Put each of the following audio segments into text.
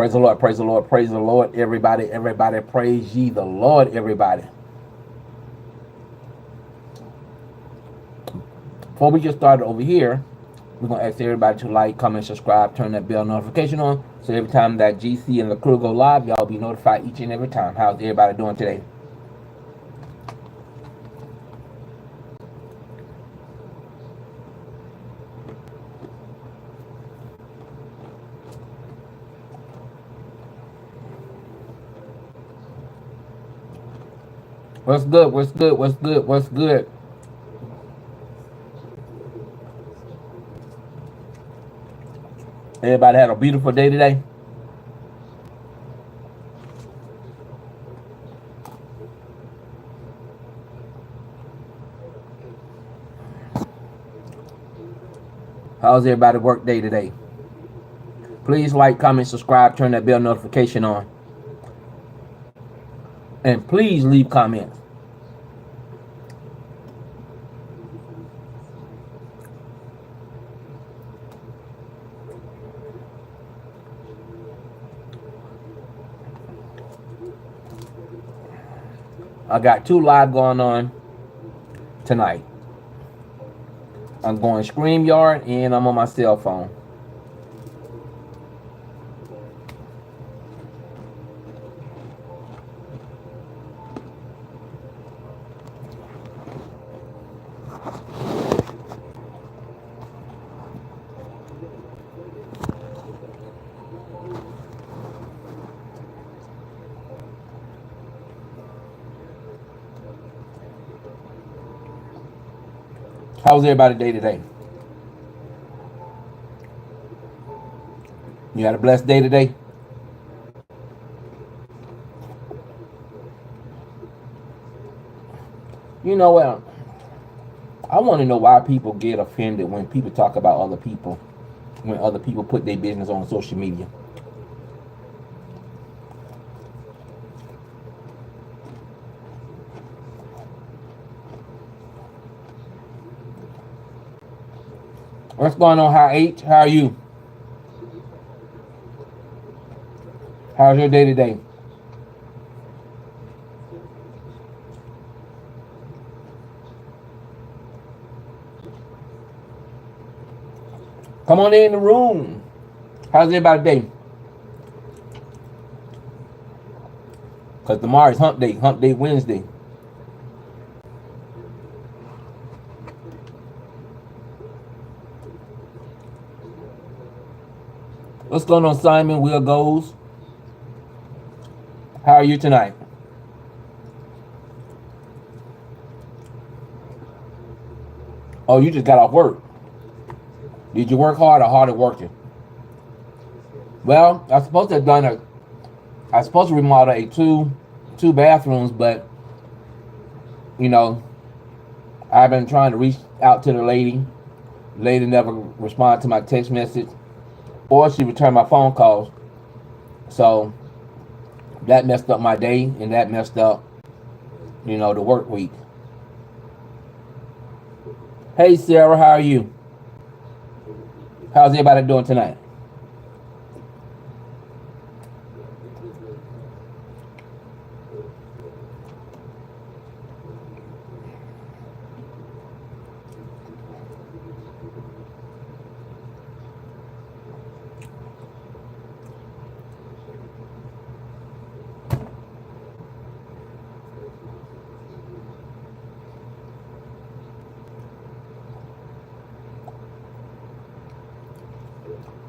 Praise the Lord, praise the Lord, praise the Lord, everybody, everybody, praise ye the Lord, everybody. Before we get started over here, we're going to ask everybody to like, comment, subscribe, turn that bell notification on, so every time that GC and the crew go live, y'all be notified each and every time. How's everybody doing today? What's good, what's good, what's good, what's good? Everybody had a beautiful day today? How's everybody work day today? Please like, comment, subscribe, turn that bell notification on. And please leave comments. I got 2 live going on tonight. I'm going StreamYard and I'm on my cell phone. How's everybody day today? You had a blessed day today? You know what? I want to know why people get offended when people talk about other people, when other people put their business on social media. What's going on, Hi H? How are you? How's your day today? Come on in the room. How's everybody day? Because tomorrow is Hump Day Wednesday. What's going on, Simon? Will Goes? How are you tonight? Oh, you just got off work. Did you work hard or hard at working? Well, I supposed to remodel a two bathrooms, but you know, I've been trying to reach out to the lady. The lady never responded to my text message, or she returned my phone calls. So that messed up my day, and that messed up, the work week. Hey Sarah, how are you? How's everybody doing tonight?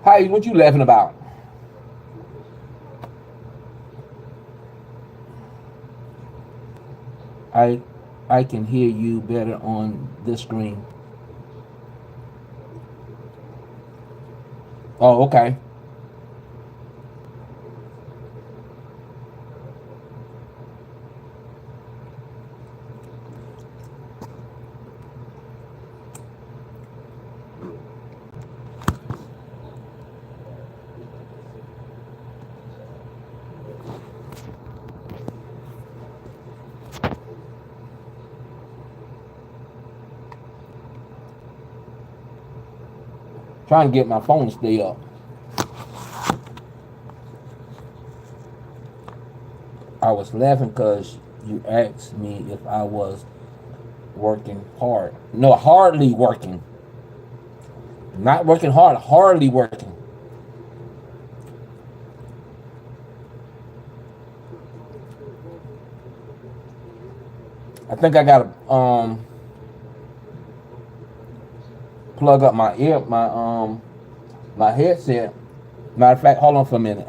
Hi, what you laughing about? I I can hear you better on this screen. Oh, okay. Trying to get my phone to stay up. I was laughing because you asked me if I was working hard. No, hardly working. Not working hard, hardly working. I think I gotta plug up my headset. Matter of fact, hold on for a minute.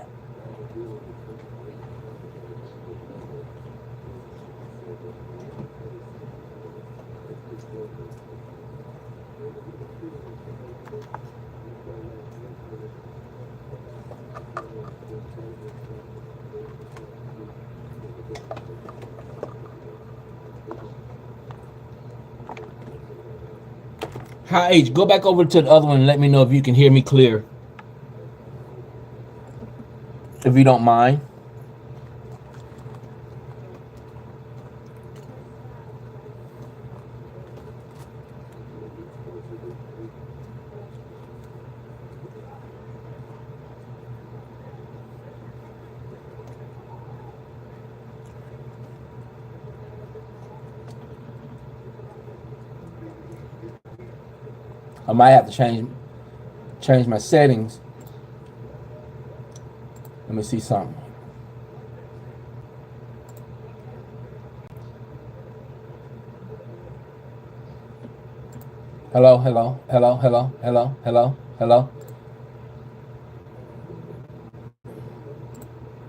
Hi H, go back over to the other one and let me know if you can hear me clear. If you don't mind. I might have to change my settings. Let me see something. Hello, hello, hello, hello, hello, hello, hello.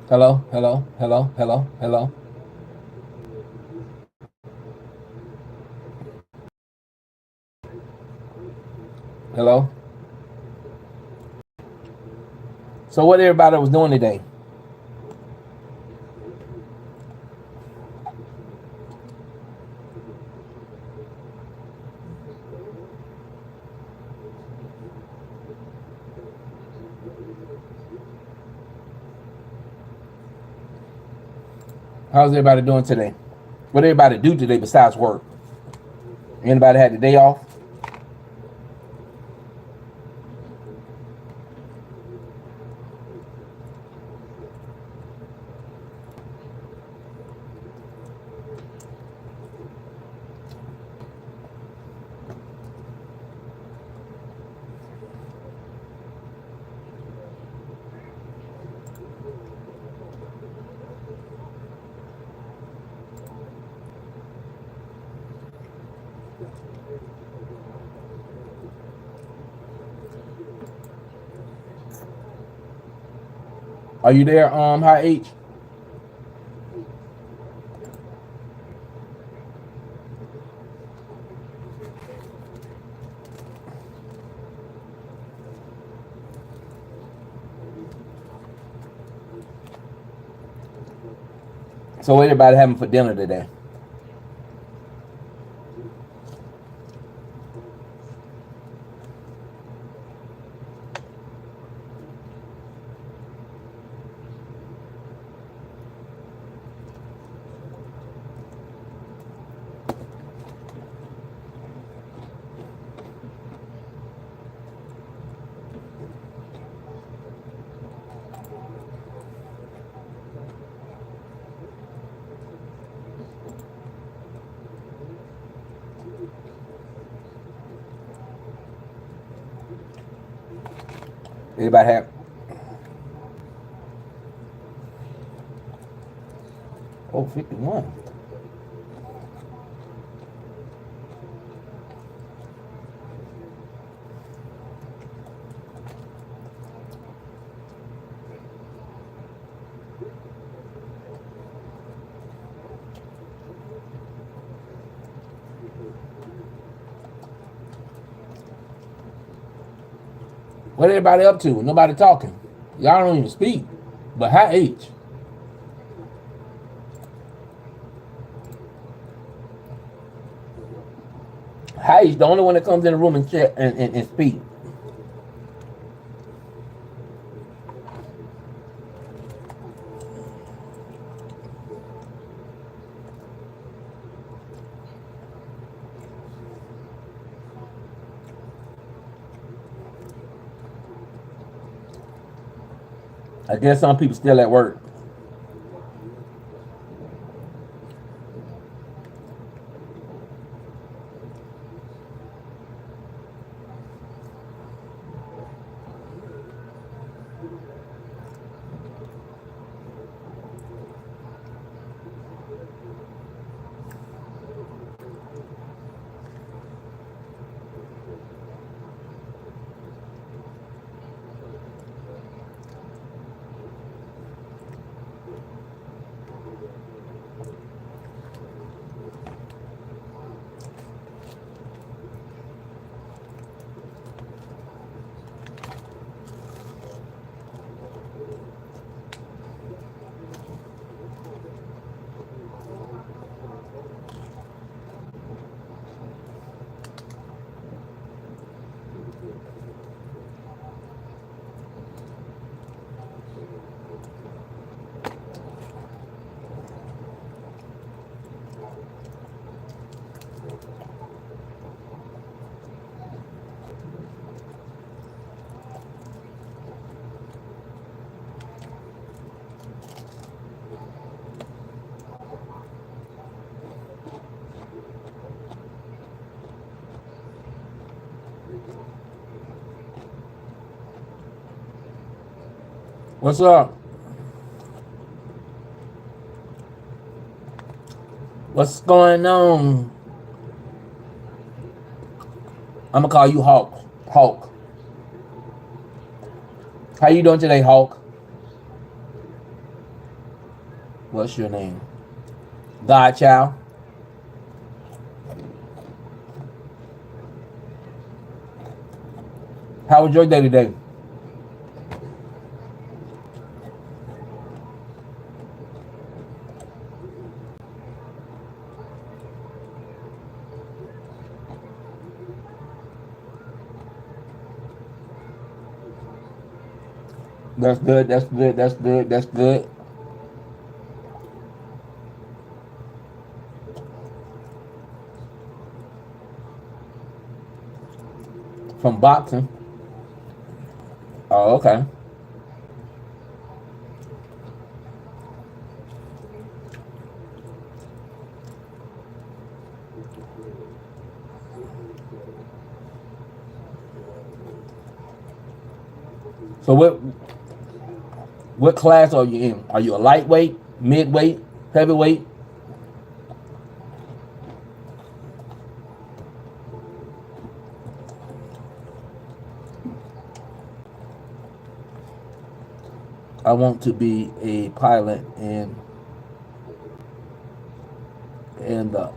Hello, hello, hello, hello, hello. Hello. So what everybody was doing today? How's everybody doing today? What everybody do today besides work? Anybody had the day off? Are you there, High H? So what everybody having for dinner today? Everybody have? Oh, 51. What everybody up to? Nobody talking. Y'all don't even speak. But High H. High H, the only one that comes in the room and chat and speak. I guess some people still at work. What's up? What's going on? I'm gonna call you Hulk. Hulk. How you doing today, Hulk? What's your name? Godchild. How was your day today? That's good. That's good. That's good. That's good. From boxing. Oh, okay. So what class are you in? Are you a lightweight, midweight, heavyweight? I want to be a pilot in the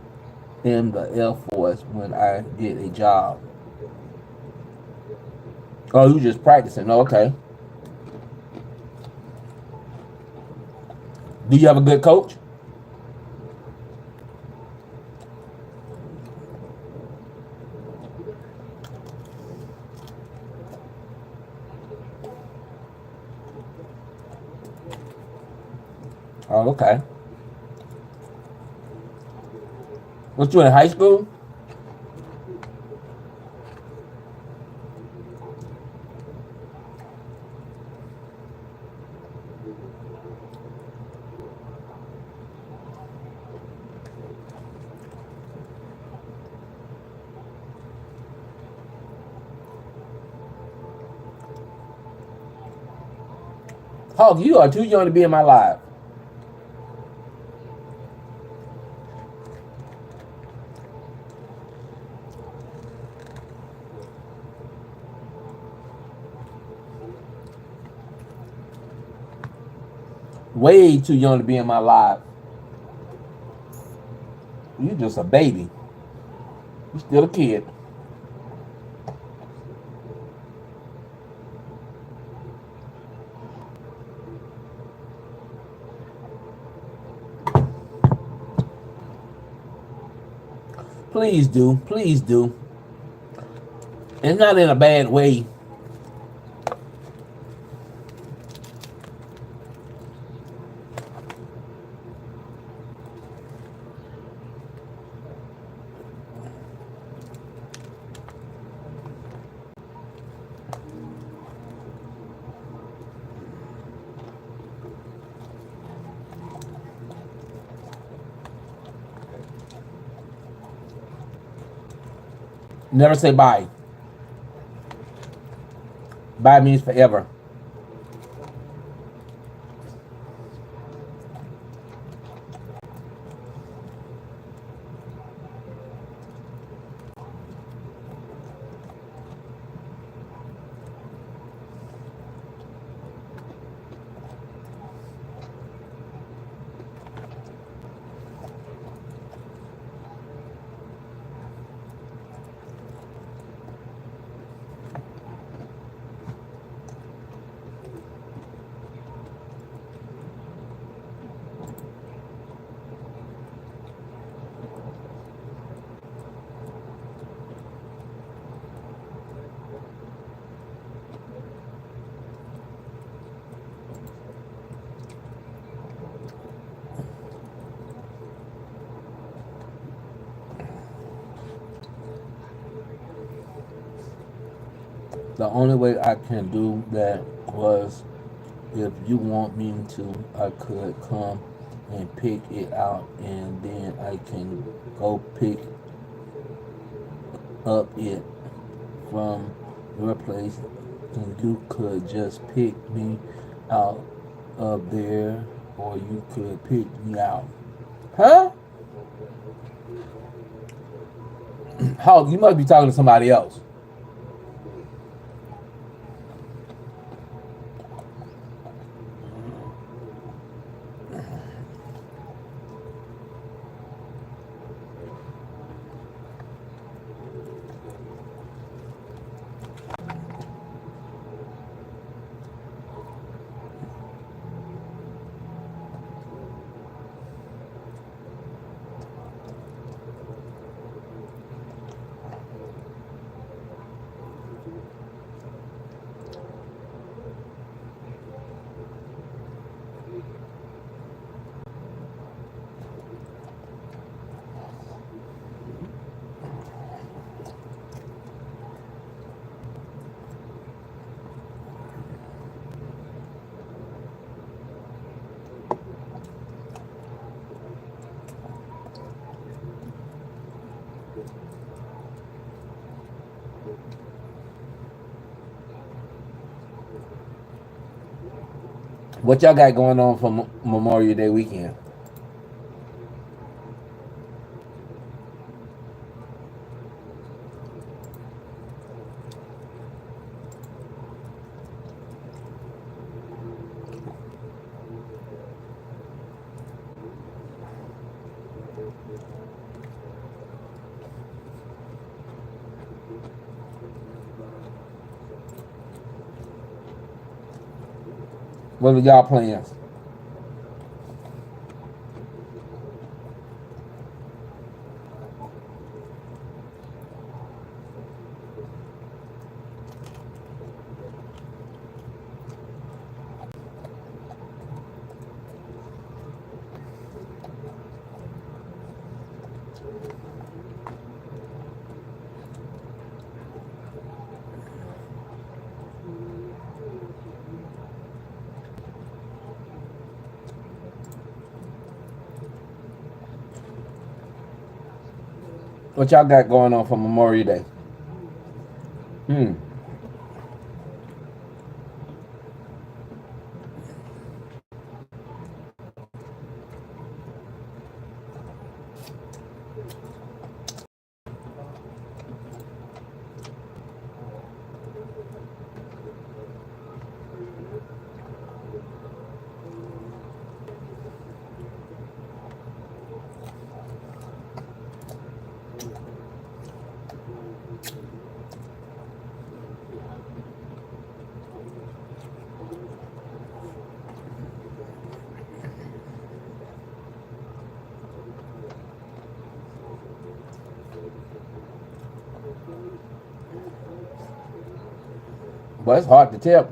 in the Air Force when I get a job. Oh, you just practicing? Oh, okay. Do you have a good coach? Oh, okay. What you in high school? Hawk, you are too young to be in my life. Way too young to be in my life. You just a baby. You still a kid. Please do. Please do. It's not in a bad way. Never say bye. Bye means forever. The only way I can do that was if you want me to, I could come and pick it out and then I can go pick up it from your place and you could just pick me out of there, or you could pick me out. Huh? How? You must be talking to somebody else. What y'all got going on for Memorial Day weekend? What are y'all plans? What y'all got going on for Memorial Day? Hmm. But it's hard to tell.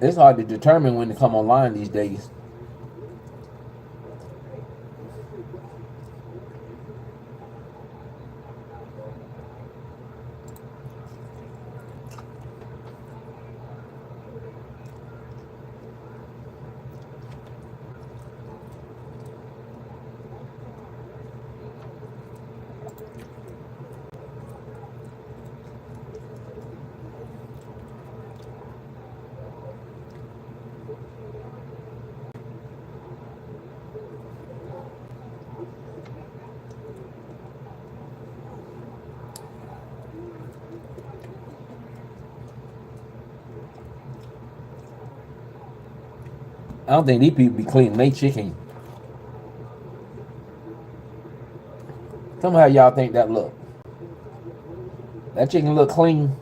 It's hard to determine when to come online these days. I don't think these people be cleaning their chicken. Tell me how y'all think that look. That chicken look clean.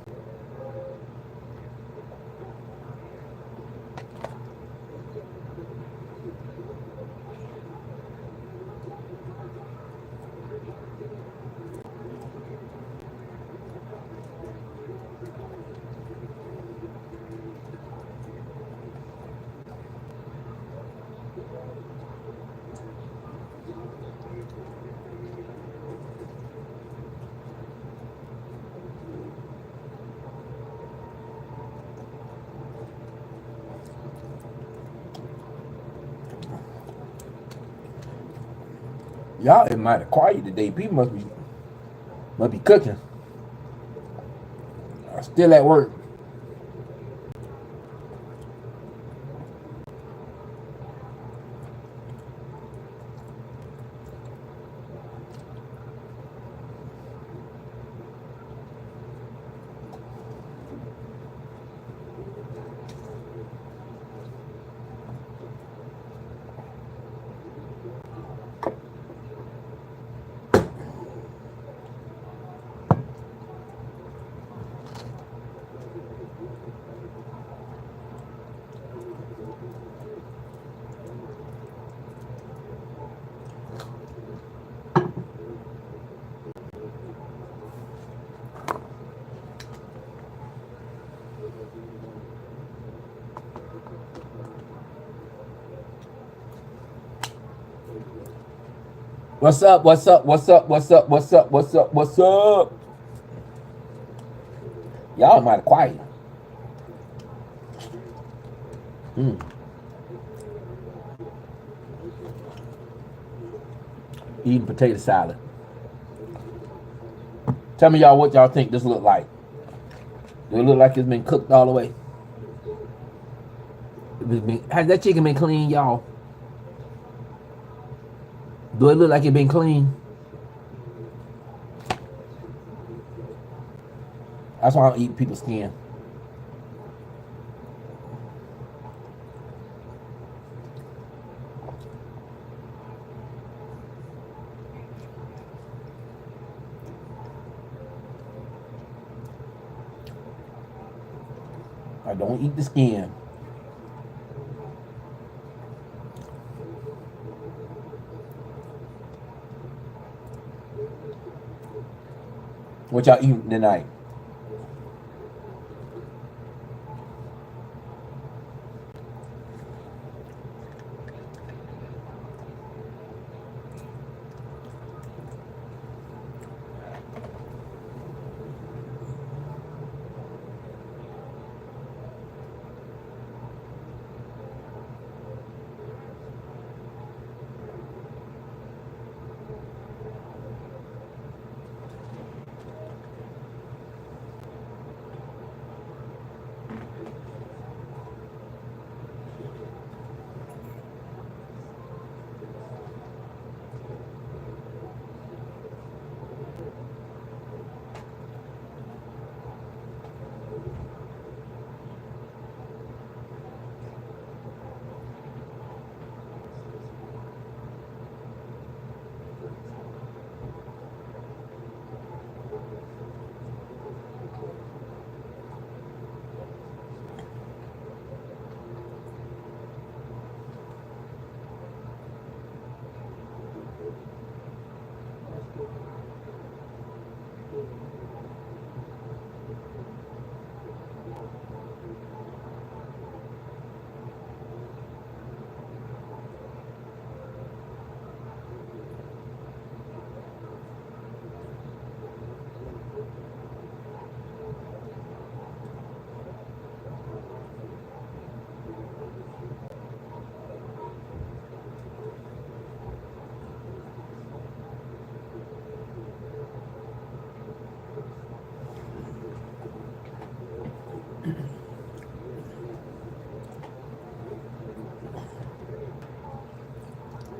Y'all is mighty quiet today. People must be cooking. Still at work. What's up? What's up? What's up? What's up? What's up? What's up? What's up? Y'all mighty quiet. Mm. Eating potato salad. Tell me y'all what y'all think this look like. Do it look like it's been cooked all the way? Has that chicken been clean, y'all? Do it look like it been clean? That's why I don't eat people's skin. I don't eat the skin. What y'all eating tonight?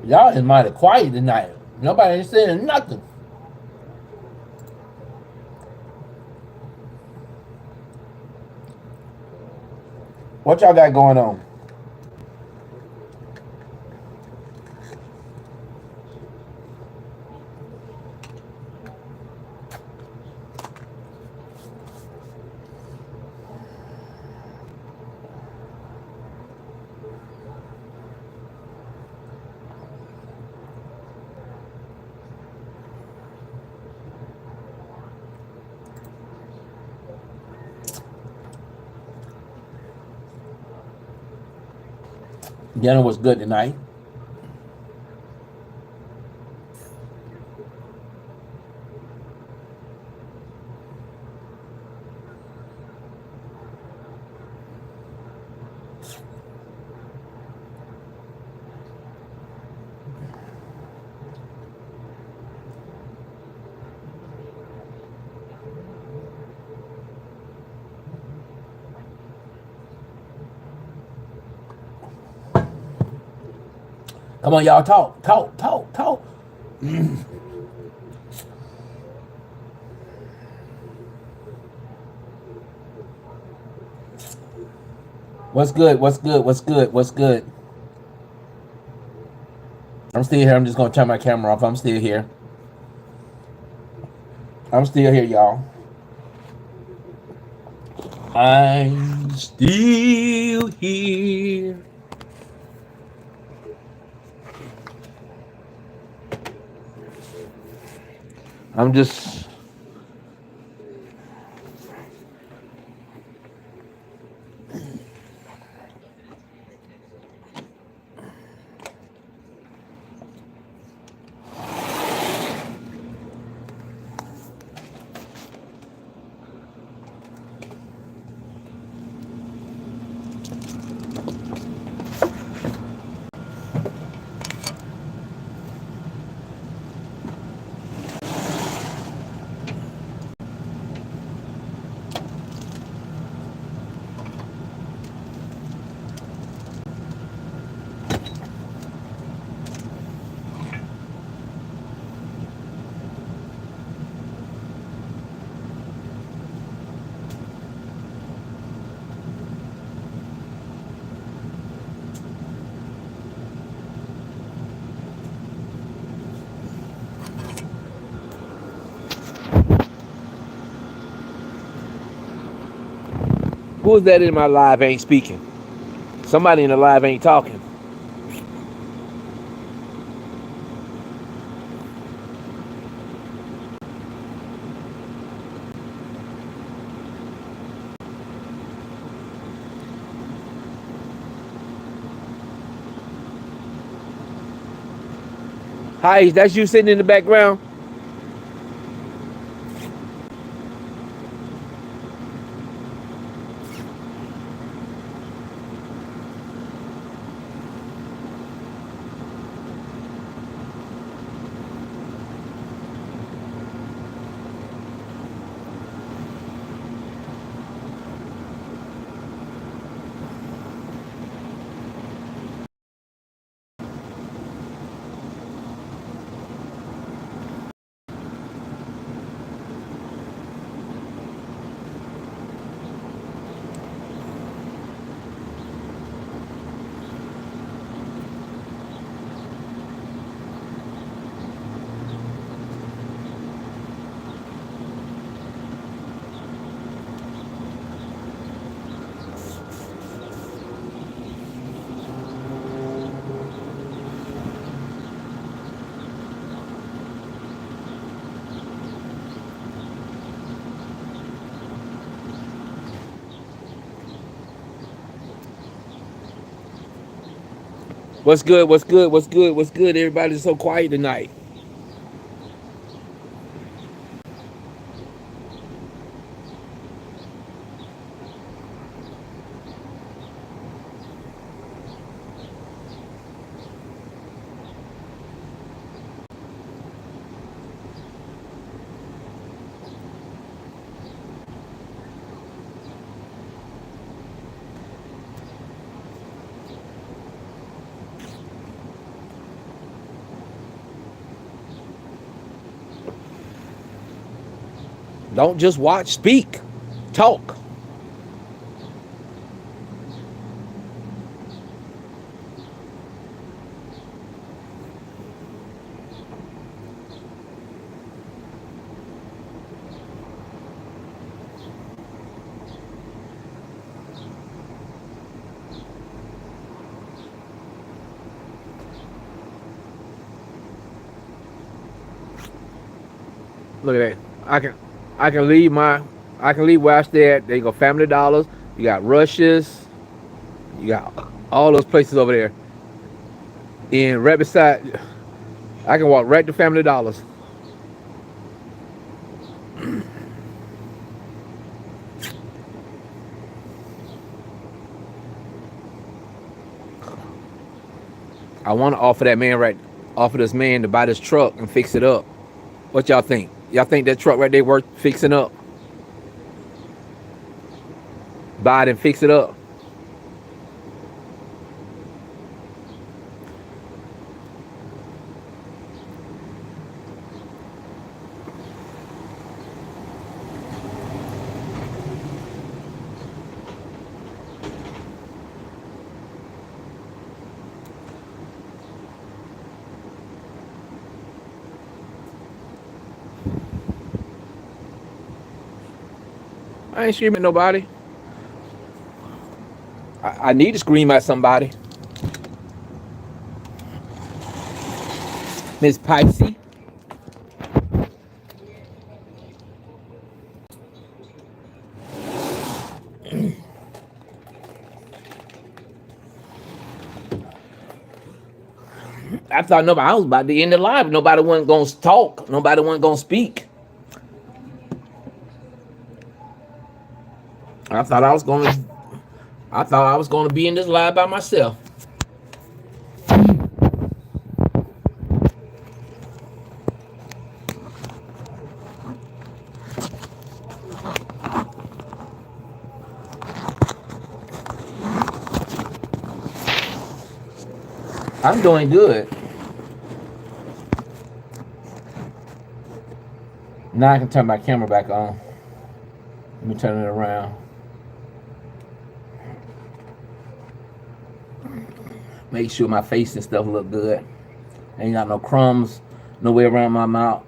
Y'all is mighty quiet tonight. Nobody ain't saying nothing. What y'all got going on? Dinner was good tonight. Come on, y'all, talk, talk, talk, talk. What's good? What's good? What's good? What's good? I'm still here. I'm just gonna turn my camera off. I'm still here. I'm still here, y'all. I'm still here. I'm just Who is that in my live ain't speaking? Somebody in the live ain't talking. Hi, that's you sitting in the background? What's good? What's good? What's good? What's good? Everybody's so quiet tonight. Don't just watch, speak, talk. Look at that. I can leave where I stay at. There you go, Family Dollars. You got Rush's. You got all those places over there. And right beside, I can walk right to Family Dollars. I want to offer this man to buy this truck and fix it up. What y'all think? Y'all think that truck right there worth fixing up? Buy it and fix it up. I ain't screaming at nobody. I need to scream at somebody. Miss Pipesy. I thought I was about to end the live. Nobody wasn't gonna talk. Nobody wasn't gonna speak. I thought I was gonna be in this live by myself. I'm doing good. Now I can turn my camera back on. Let me turn it around. Make sure my face and stuff look good. Ain't got no crumbs nowhere around my mouth.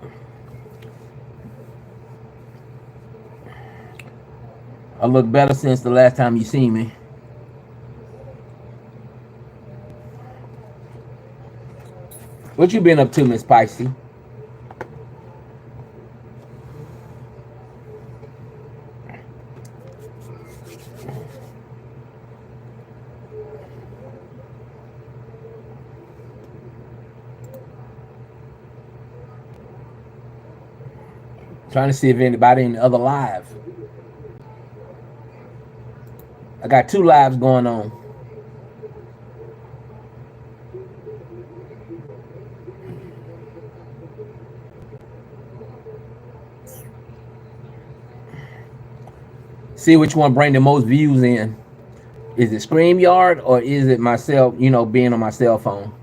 I look better since the last time you seen me. What you been up to, Miss Spicy? Trying to see if anybody in the other live. I got 2 lives going on. See which one bring the most views in. Is it StreamYard or is it myself, being on my cell phone?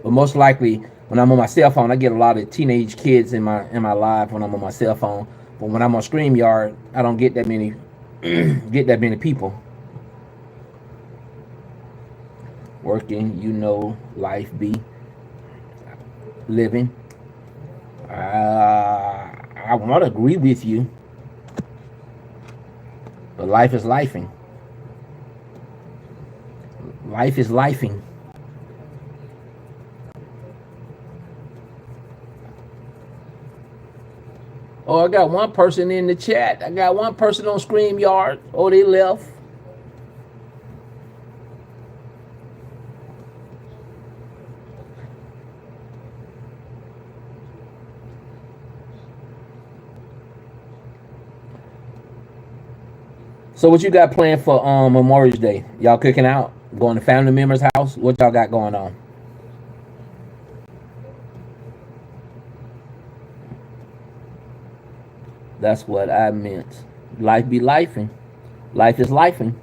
But most likely, when I'm on my cell phone, I get a lot of teenage kids in my live when I'm on my cell phone. But when I'm on StreamYard, I don't get that many people. Working, life be living. I want to agree with you, but life is lifing. Life is lifing. Oh, I got one person in the chat. I got one person on StreamYard. Oh, they left. So what you got planned for Memorial Day? Y'all cooking out? Going to family members' house? What y'all got going on? That's what I meant. Life be lifing. Life is lifing.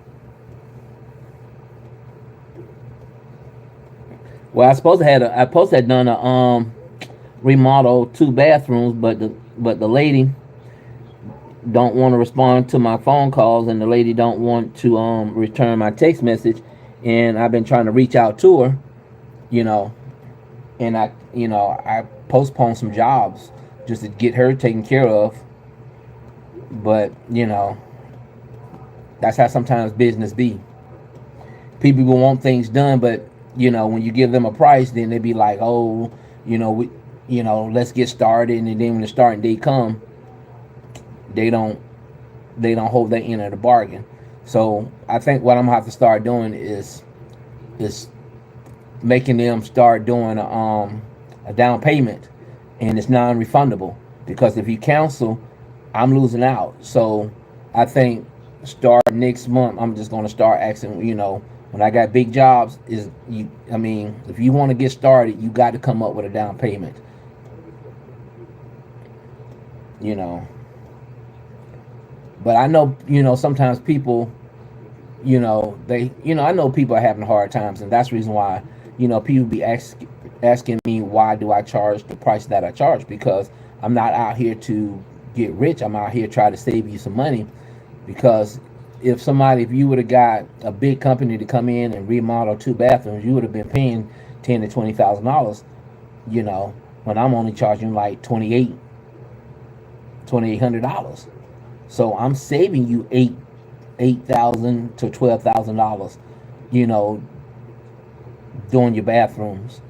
Well, I supposed to have done a remodel 2 bathrooms, but the lady don't want to respond to my phone calls, and the lady don't want to return my text message, and I've been trying to reach out to her, you know, and I postponed some jobs just to get her taken care of, but that's how sometimes business be. People will want things done, but when you give them a price, then they be like, oh, we, let's get started, and then when the starting date come, they don't hold that end of the bargain. So I think what I'm gonna have to start doing is making them start doing a down payment, and it's non-refundable, because if you cancel, I'm losing out. So I think start next month, I'm just gonna start asking, when I got big jobs, if you want to get started, you got to come up with a down payment. But I know, sometimes people, I know people are having hard times, and that's the reason why, people be asking me, why do I charge the price that I charge? Because I'm not out here to get rich. I'm out here trying to save you some money. Because if you would have got a big company to come in and remodel 2 bathrooms, you would have been paying $10,000 to $20,000. When I'm only charging like $2,800. So I'm saving you $8,000 to $12,000. Doing your bathrooms.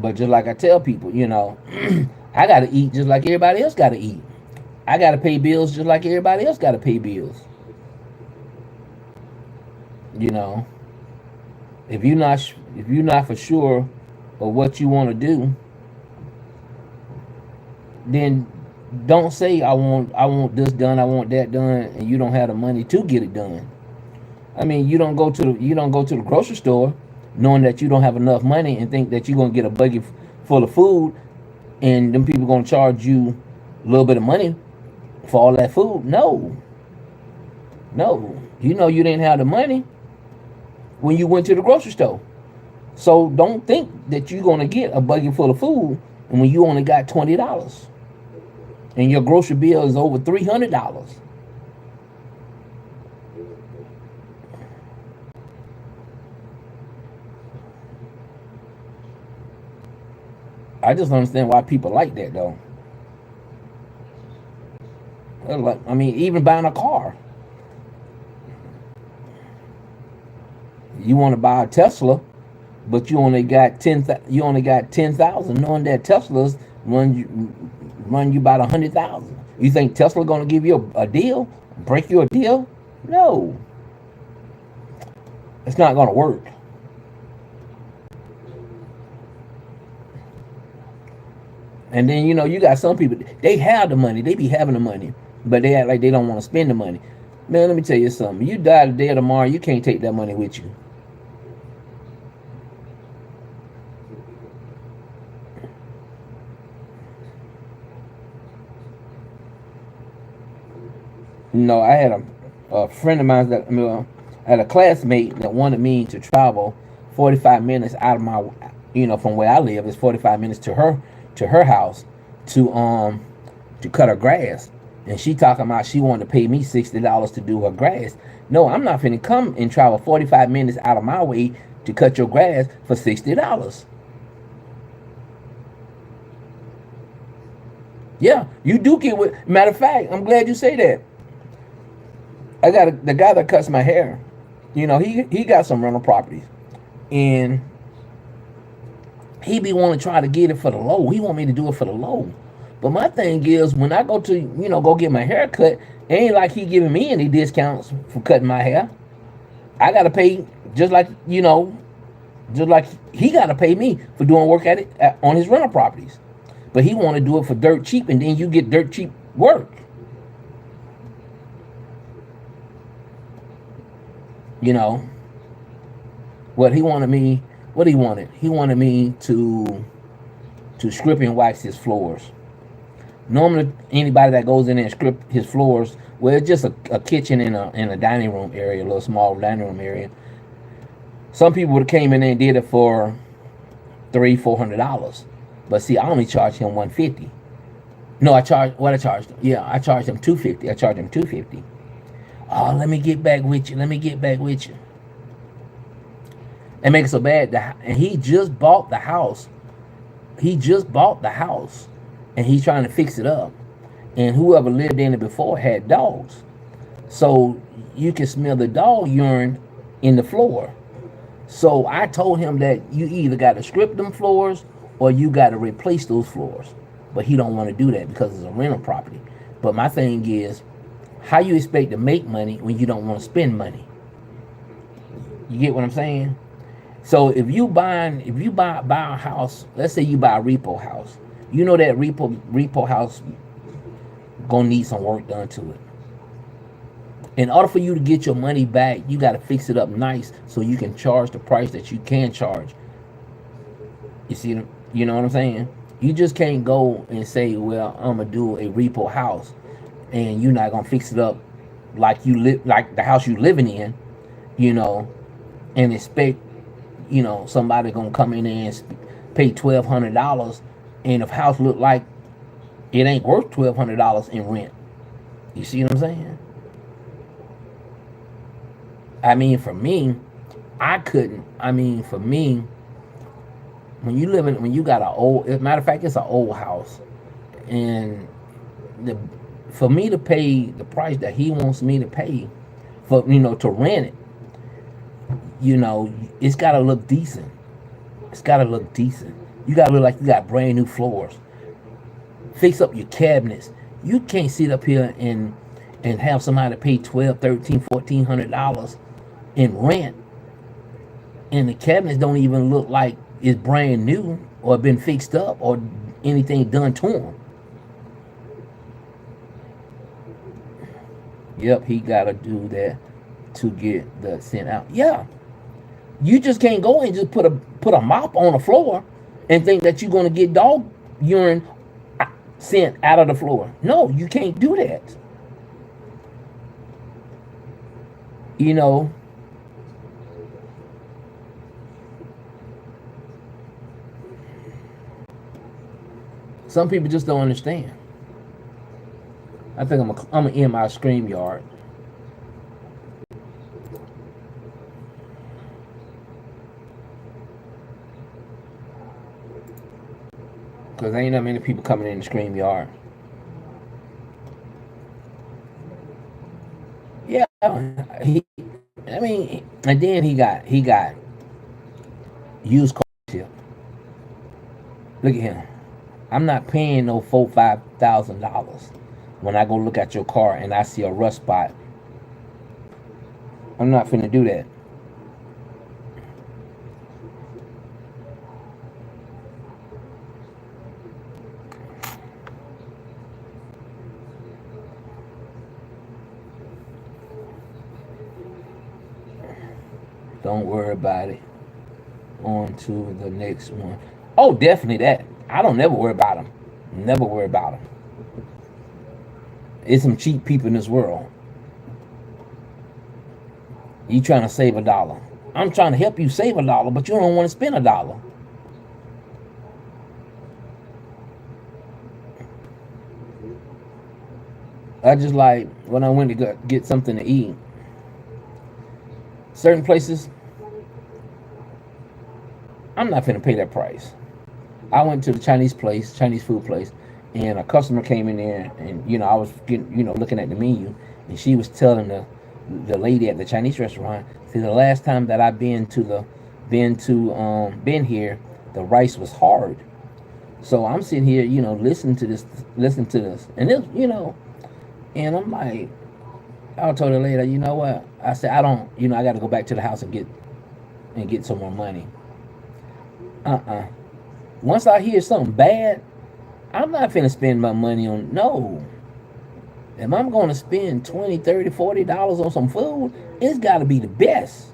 But just like I tell people, I gotta eat just like everybody else gotta eat. I gotta pay bills just like everybody else gotta pay bills. You know, if you're not for sure of what you want to do, then don't say I want this done, I want that done, and you don't have the money to get it done. I mean, you don't go to the grocery store knowing that you don't have enough money and think that you're gonna get a buggy full of food, and them people gonna charge you a little bit of money for all that food. No, you didn't have the money when you went to the grocery store. So don't think that you're gonna get a buggy full of food and when you only got $20 and your grocery bill is over $300. I just don't understand why people like that though. Like, I mean, even buying a car. You want to buy a Tesla, but you only got 10,000, knowing that Teslas run you about 100,000. You think Tesla going to give you a deal, break you a deal? No, it's not going to work. And then you got some people, they have the money, they be having the money, but they act like they don't want to spend the money. Man, let me tell you something. You die today or tomorrow, you can't take that money with you. I had a friend of mine I had a classmate that wanted me to travel 45 minutes out of my, from where I live. It's 45 minutes to her house to cut her grass. And she talking about she wanted to pay me $60 to do her grass. No, I'm not finna come and travel 45 minutes out of my way to cut your grass for $60. Yeah, you do get with. Matter of fact, I'm glad you say that. I got the guy that cuts my hair. He got some rental properties, and he be wanting to try to get it for the low. He want me to do it for the low. But my thing is, when I go to go get my hair cut, it ain't like he giving me any discounts for cutting my hair. I gotta pay just like he gotta pay me for doing work on his rental properties. But he want to do it for dirt cheap, and then you get dirt cheap work. You know what he wanted me? What he wanted? He wanted me to strip and wax his floors. Normally, anybody that goes in there and strip his floors, well, it's just a kitchen in a dining room area, a little small dining room area. Some people would have came in there and did it for $300-$400, but see, I only charged him $150. No, I charged what I charged him. Yeah, I charged him $250. I charged him $250. Oh, let me get back with you. Let me get back with you. It makes it so bad. And he just bought the house. He just bought the house, and he's trying to fix it up. And whoever lived in it before had dogs, so you can smell the dog urine in the floor. So I told him that you either got to strip them floors or you got to replace those floors. But he don't want to do that because it's a rental property. But my thing is, how you expect to make money when you don't want to spend money? You get what I'm saying? So if you buy a house, let's say you buy a repo house, you know that repo house gonna need some work done to it. In order for you to get your money back, you got to fix it up nice so you can charge the price that you can charge. You see, you know what I'm saying? You just can't go and say, well, I'm gonna do a repo house, and you're not gonna fix it up like like the house you living in, and expect somebody gonna come in there and pay $1,200, and if house look like it ain't worth $1,200 in rent. You see what I'm saying? I mean, for me, I couldn't. I mean, for me, when you got as a matter of fact, it's an old house, and for me to pay the price that he wants me to pay for, to rent it, it's got to look decent. It's got to look decent. You got to look like you got brand new floors. Fix up your cabinets. You can't sit up here and have somebody pay $1,200, $1,300, $1,400 in rent, and the cabinets don't even look like it's brand new or been fixed up or anything done to them. Yep, he gotta do that to get the scent out. Yeah, you just can't go and just put a mop on the floor and think that you're gonna get dog urine scent out of the floor. No, you can't do that. Some people just don't understand. I think I'm gonna end my StreamYard. Because there ain't that many people coming in the StreamYard. he, I mean, and then he got used car ship. Look at him. I'm not paying no $4,000 5,000 when I go look at your car and I see a rust spot. I'm not finna do that. Don't worry about it. On to the next one. Oh, definitely that. I don't never worry about them. Never worry about them. It's some cheap people in this world. You trying to save $1. I'm trying to help you save $1, but you don't want to spend $1. I just like when I went to get something to eat. Certain places, I'm not finna pay that price. I went to the Chinese food place, and a customer came in there, and I was getting, looking at the menu, and she was telling the lady at the Chinese restaurant, see, the last time that I've been here, the rice was hard. So I'm sitting here, listening to this, and and I'm like, I told her later, you know what? I said I don't, I got to go back to the house and get some more money. Uh-uh. Once I hear something bad, I'm not finna spend my money on no. If I'm gonna spend 20, 30, $40 on some food, it's gotta be the best.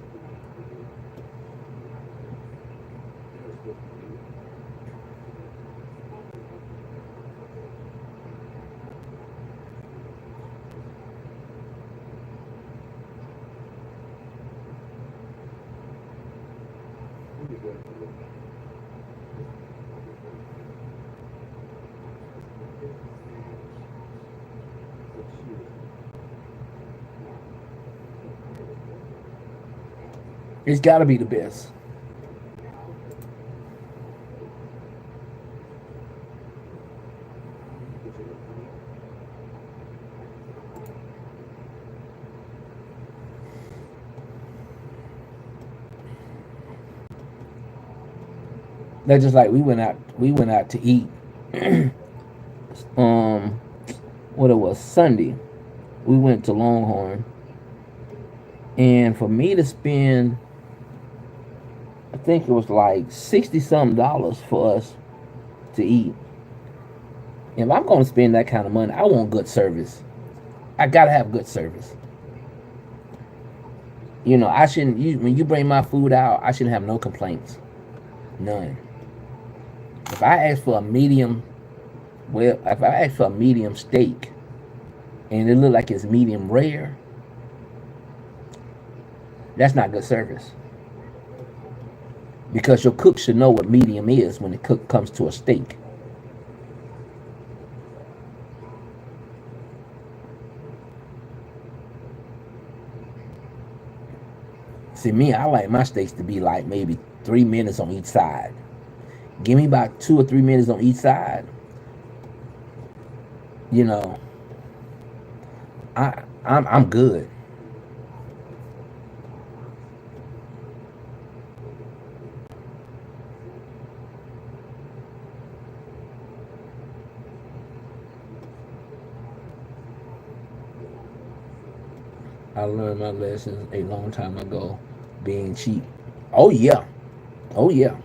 It's gotta be the best. That's just like we went out to eat. um what it was, Sunday. We went to Longhorn, and for me to spend, I think it was like 60 something dollars for us to eat. If I'm gonna spend that kind of money, I want good service. I gotta have good service. I shouldn't. When you bring my food out, I shouldn't have no complaints, none. If I ask for a medium, well, if I ask for a medium steak and it look like it's medium rare, that's not good service. Because your cook should know what medium is when comes to a steak. See, me, I like my steaks to be like maybe 3 minutes on each side. Give me about 2 or 3 minutes on each side. You know, I'm good. I learned my lessons a long time ago, being cheap. Oh yeah, oh yeah.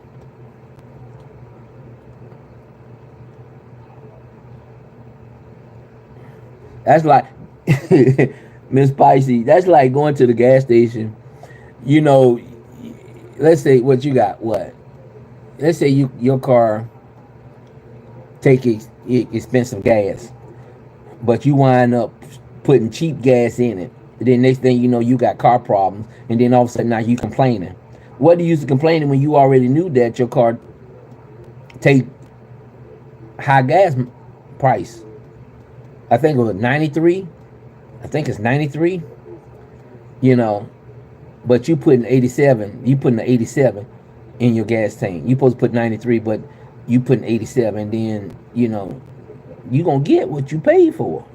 That's like Miss Spicy. That's like going to the gas station. You know, let's say what you got. What? Let's say your car take expensive gas, but you wind up putting cheap gas in it. Then next thing you know, you got car problems, and then all of a sudden now you complaining. What do you use to complaining when you already knew that your car take high gas price? I think it was 93. I think it's 93. You know, but you putting 87. You putting the 87 in your gas tank. You supposed to put 93, but you putting 87. And then you gonna get what you paid for.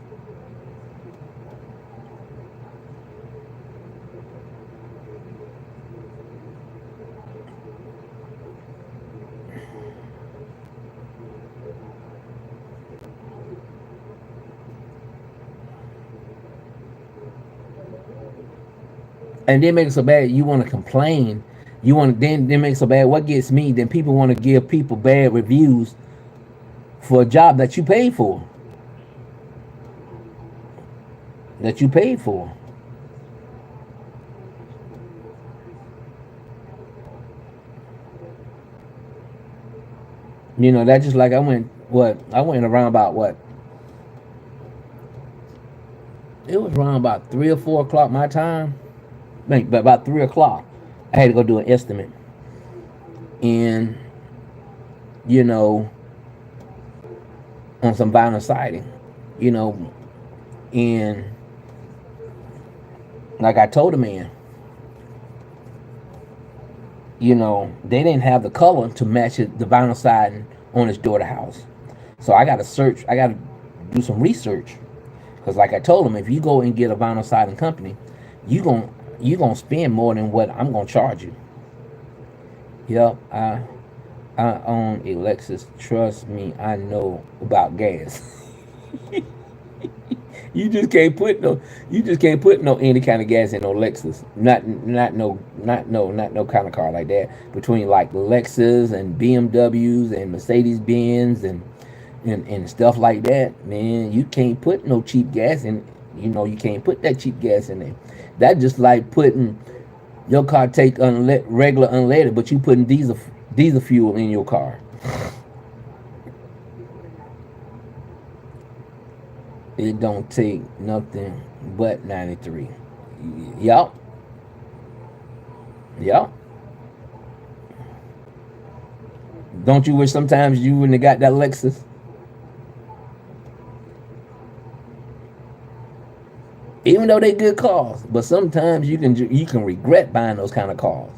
and then make it so bad you want to complain. You want to then make it so bad. What gets me? Then people want to give people bad reviews for a job that you paid for. That you paid for. You know, that just like I went around about what? It was around about 3 or 4 o'clock my time. But about 3 o'clock, I had to go do an estimate. And you know, on some vinyl siding. You know, and like I told the man, you know, they didn't have the color to match the vinyl siding on his daughter house. So I got to search. I got to do some research because, like I told him, if you go and get a vinyl siding company, you gon' you gonna spend more than what I'm gonna charge you. Yep, I own a Lexus. Trust me, I know about gas. You just can't put no any kind of gas in no Lexus. Not no kind of car like that. Between like Lexus and BMWs and Mercedes Benz and stuff like that, man, you can't put no cheap gas in. You know, you can't put that cheap gas in there. That just like putting your car take regular unleaded, but you putting diesel fuel in your car. It don't take nothing but 93. Yup. Yup. Don't you wish sometimes you wouldn't have got that Lexus? Even though they good cars, but sometimes you can regret buying those kind of cars.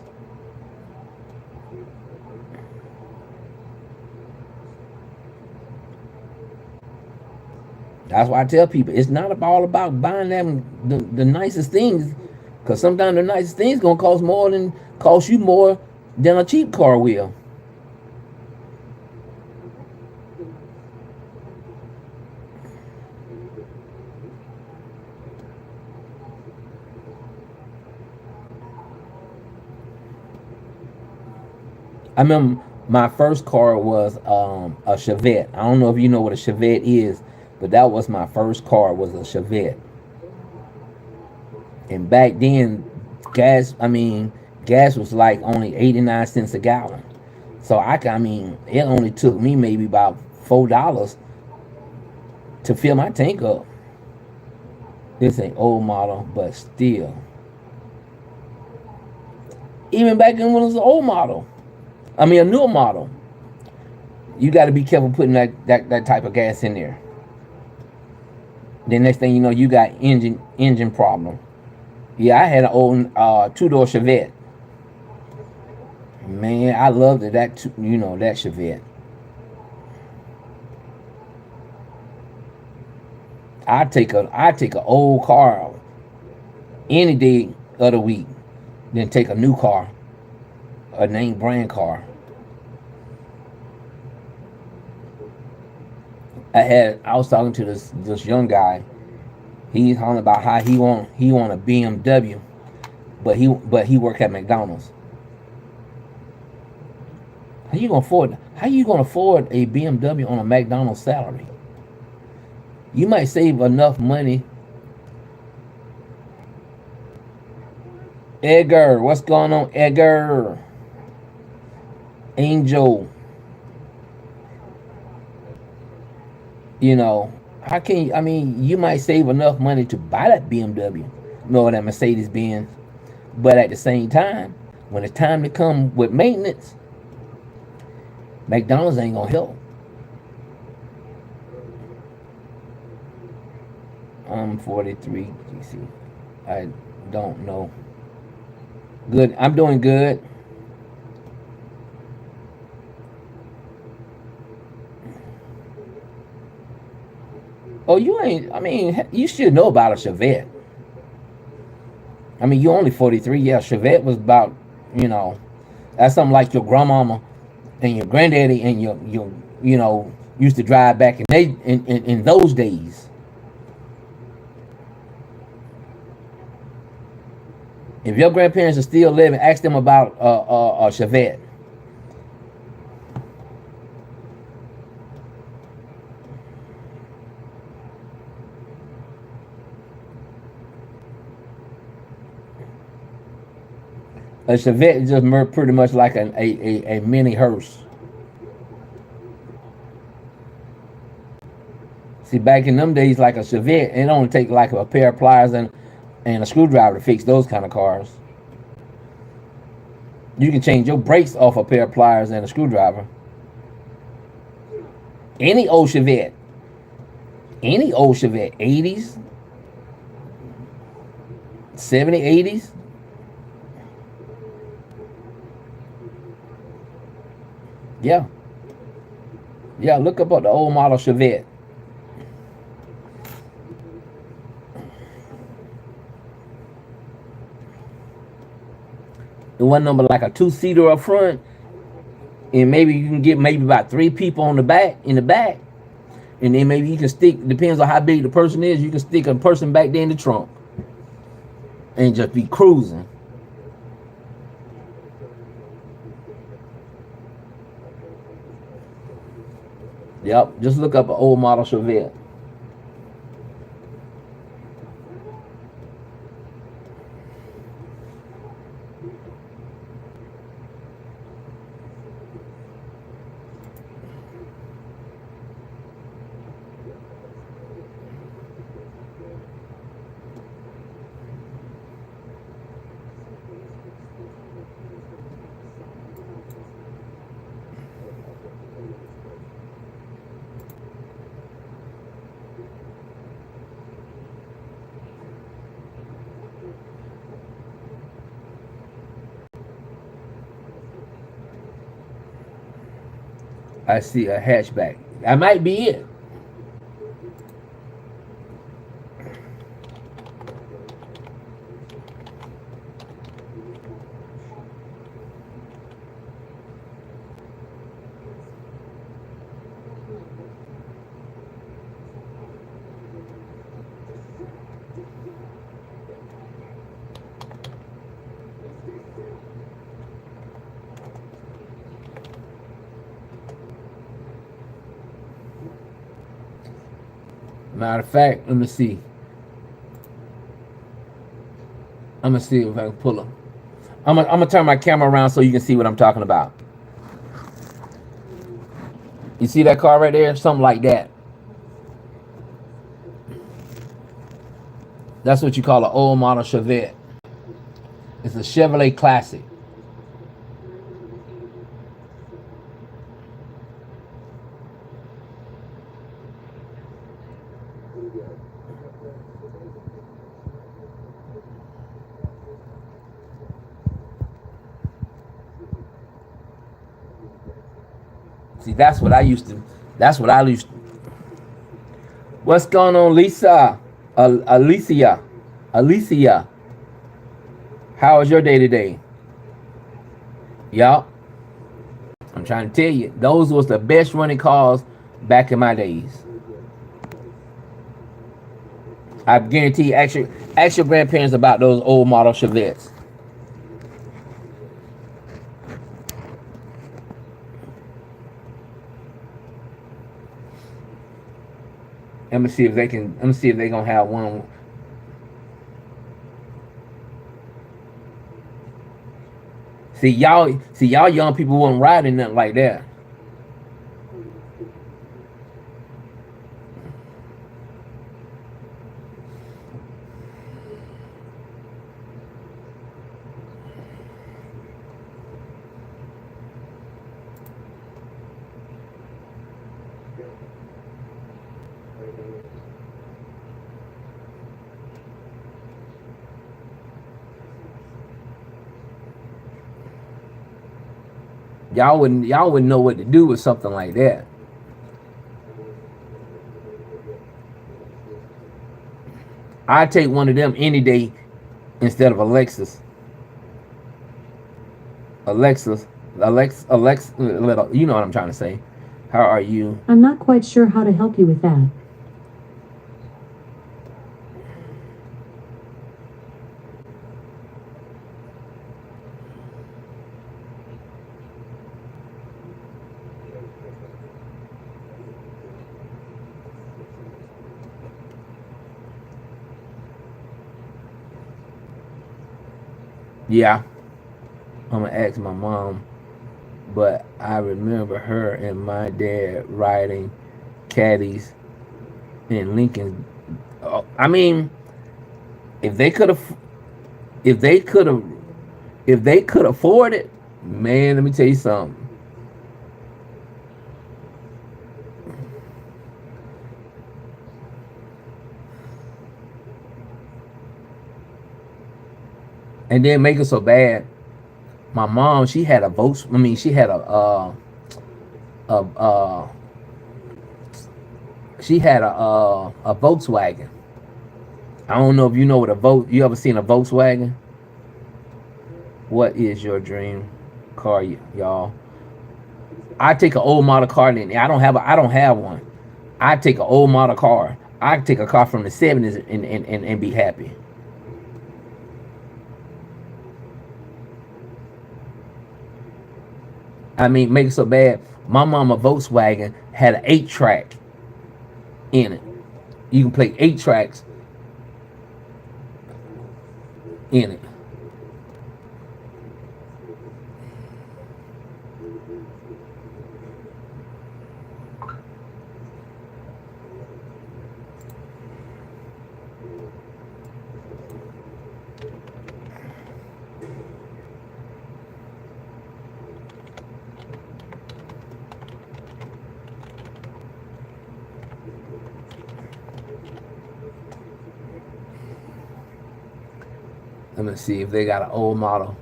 That's why I tell people it's not all about buying them the nicest things, because sometimes the nicest things gonna cost you more than a cheap car will. I remember my first car was a Chevette. I don't know if you know what a Chevette is, but that was my first car was a Chevette. And back then, gas was like only 89 cents a gallon. So I mean, it only took me maybe about $4 to fill my tank up. This ain't old model, but still, even back then when it was an old model, I mean a newer model, you got to be careful putting that type of gas in there. The next thing you know, you got engine problem. Yeah, I had an old two-door Chevette. Man, I loved it. That Chevette. I take a old car any day of the week, then take a new car, a name brand car. I was talking to this young guy. He's talking about how he want a BMW, but he work at McDonald's. How you gonna afford a BMW on a McDonald's salary? You might save enough money. Edgar, what's going on, Edgar? Angel, you know, how can you, I mean, you might save enough money to buy that BMW, no, that Mercedes Benz, but at the same time, when it's time to come with maintenance, McDonald's ain't gonna help. I'm 43, GC. I don't know. Good. I'm doing good. Oh, you ain't. I mean, you should know about a Chevette. I mean, you only 43. Yeah, Chevette was about, you know, that's something like your grandmama and your granddaddy and your used to drive back in those days. If your grandparents are still living, ask them about a Chevette. A Chevette is just pretty much like a mini hearse. See, back in them days, like a Chevette, it only take like a pair of pliers and a screwdriver to fix those kind of cars. You can change your brakes off a pair of pliers and a screwdriver. Any old Chevette, 80s, 70, 80s. Yeah. Yeah, look up the old model Chevette. The one number like a two-seater up front, and maybe you can get maybe about 3 people on the back, and then maybe you can stick, depends on how big the person is, you can stick a person back there in the trunk and just be cruising. Yep, just look up an old model Chevette. I see a hatchback. That might be it. Matter of fact, let me see. I'm gonna see if I can pull them. I'm gonna turn my camera around so you can see what I'm talking about. You see that car right there? Something like that. That's what you call an old model Chevette. It's a Chevrolet Classic. See, that's what I used to. That's what I used to. What's going on, Lisa? Alicia. How was your day today? Yup. I'm trying to tell you, those was the best running cars back in my days. I guarantee you, ask your grandparents about those old model Chevettes. Let me see if they can. Let me see if they gonna have one. See y'all young people wasn't riding nothing like that. Y'all wouldn't know what to do with something like that. I'd take one of them any day instead of Alexa. You know what I'm trying to say. How are you? I'm not quite sure how to help you with that. Yeah, I'm gonna ask my mom, but I remember her and my dad riding caddies in Lincoln. I mean, if they could have, if they could have, if they could afford it, man, let me tell you something. And then make it so bad. My mom, she had a Volks. I mean, she had a she had a Volkswagen. I don't know if you know what a You ever seen a Volkswagen? What is your dream car, y'all? I take an old model car. And I don't have one. I take an old model car. I take a car from the '70s and be happy. I mean, make it so bad. My mama Volkswagen had an 8-track in it. You can play 8 tracks in it. Let me see if they got an old model.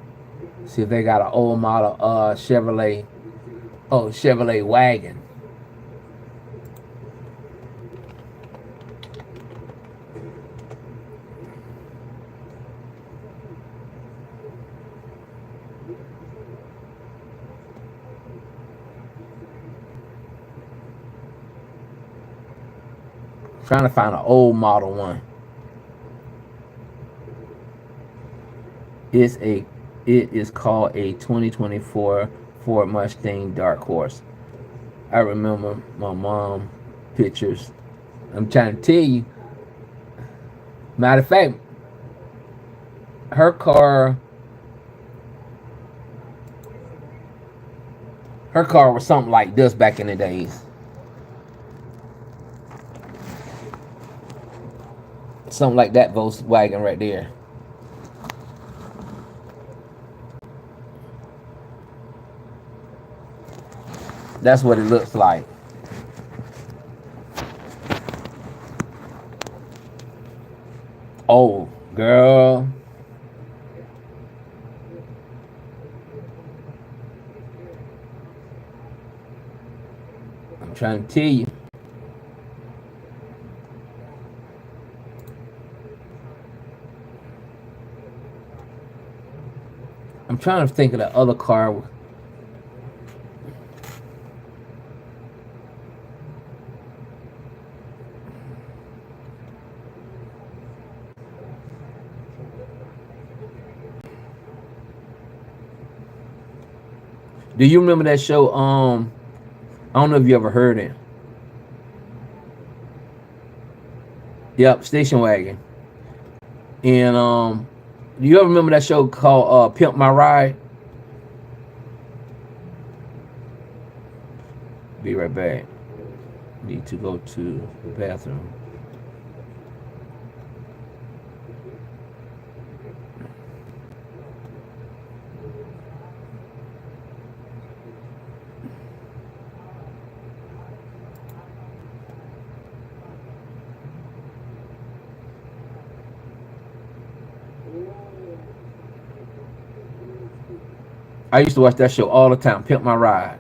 See if they got an old model Chevrolet. Oh, Chevrolet wagon. Trying to find an old model one. It is called a 2024 Ford Mustang Dark Horse. I remember my mom pictures. I'm trying to tell you. Matter of fact, her car was something like this back in the days. Something like that Volkswagen right there. That's what it looks like. Oh, girl. I'm trying to tell you. I'm trying to think of the other car. Do you remember that show? I don't know if you ever heard it. Yep, Station Wagon. And do you ever remember that show called Pimp My Ride? Be right back. Need to go to the bathroom. I used to watch that show all the time, Pimp My Ride.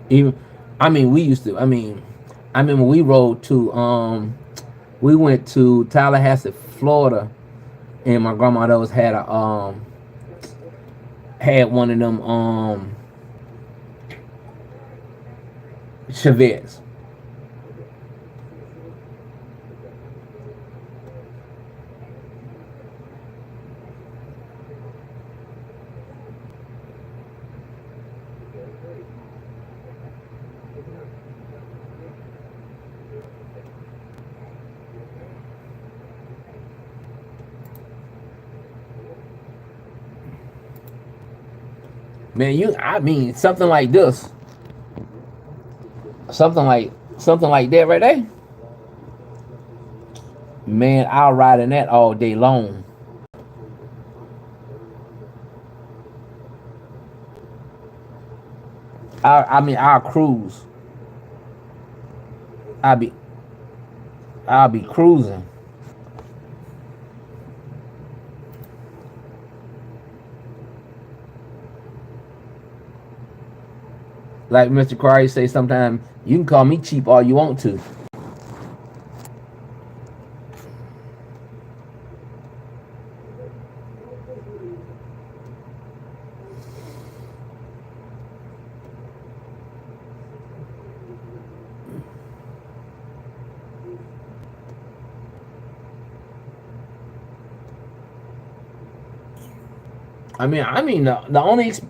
Even, we used to. I remember we rode to we went to Tallahassee, Florida, and my grandma always had had one of them Chevettes. Man, I mean, something like this, something like that right there. Man, I'll ride in that all day long. I mean, I'll cruise. I'll be, I'll be cruising. Like Mr. Quarry say, sometimes you can call me cheap all you want to.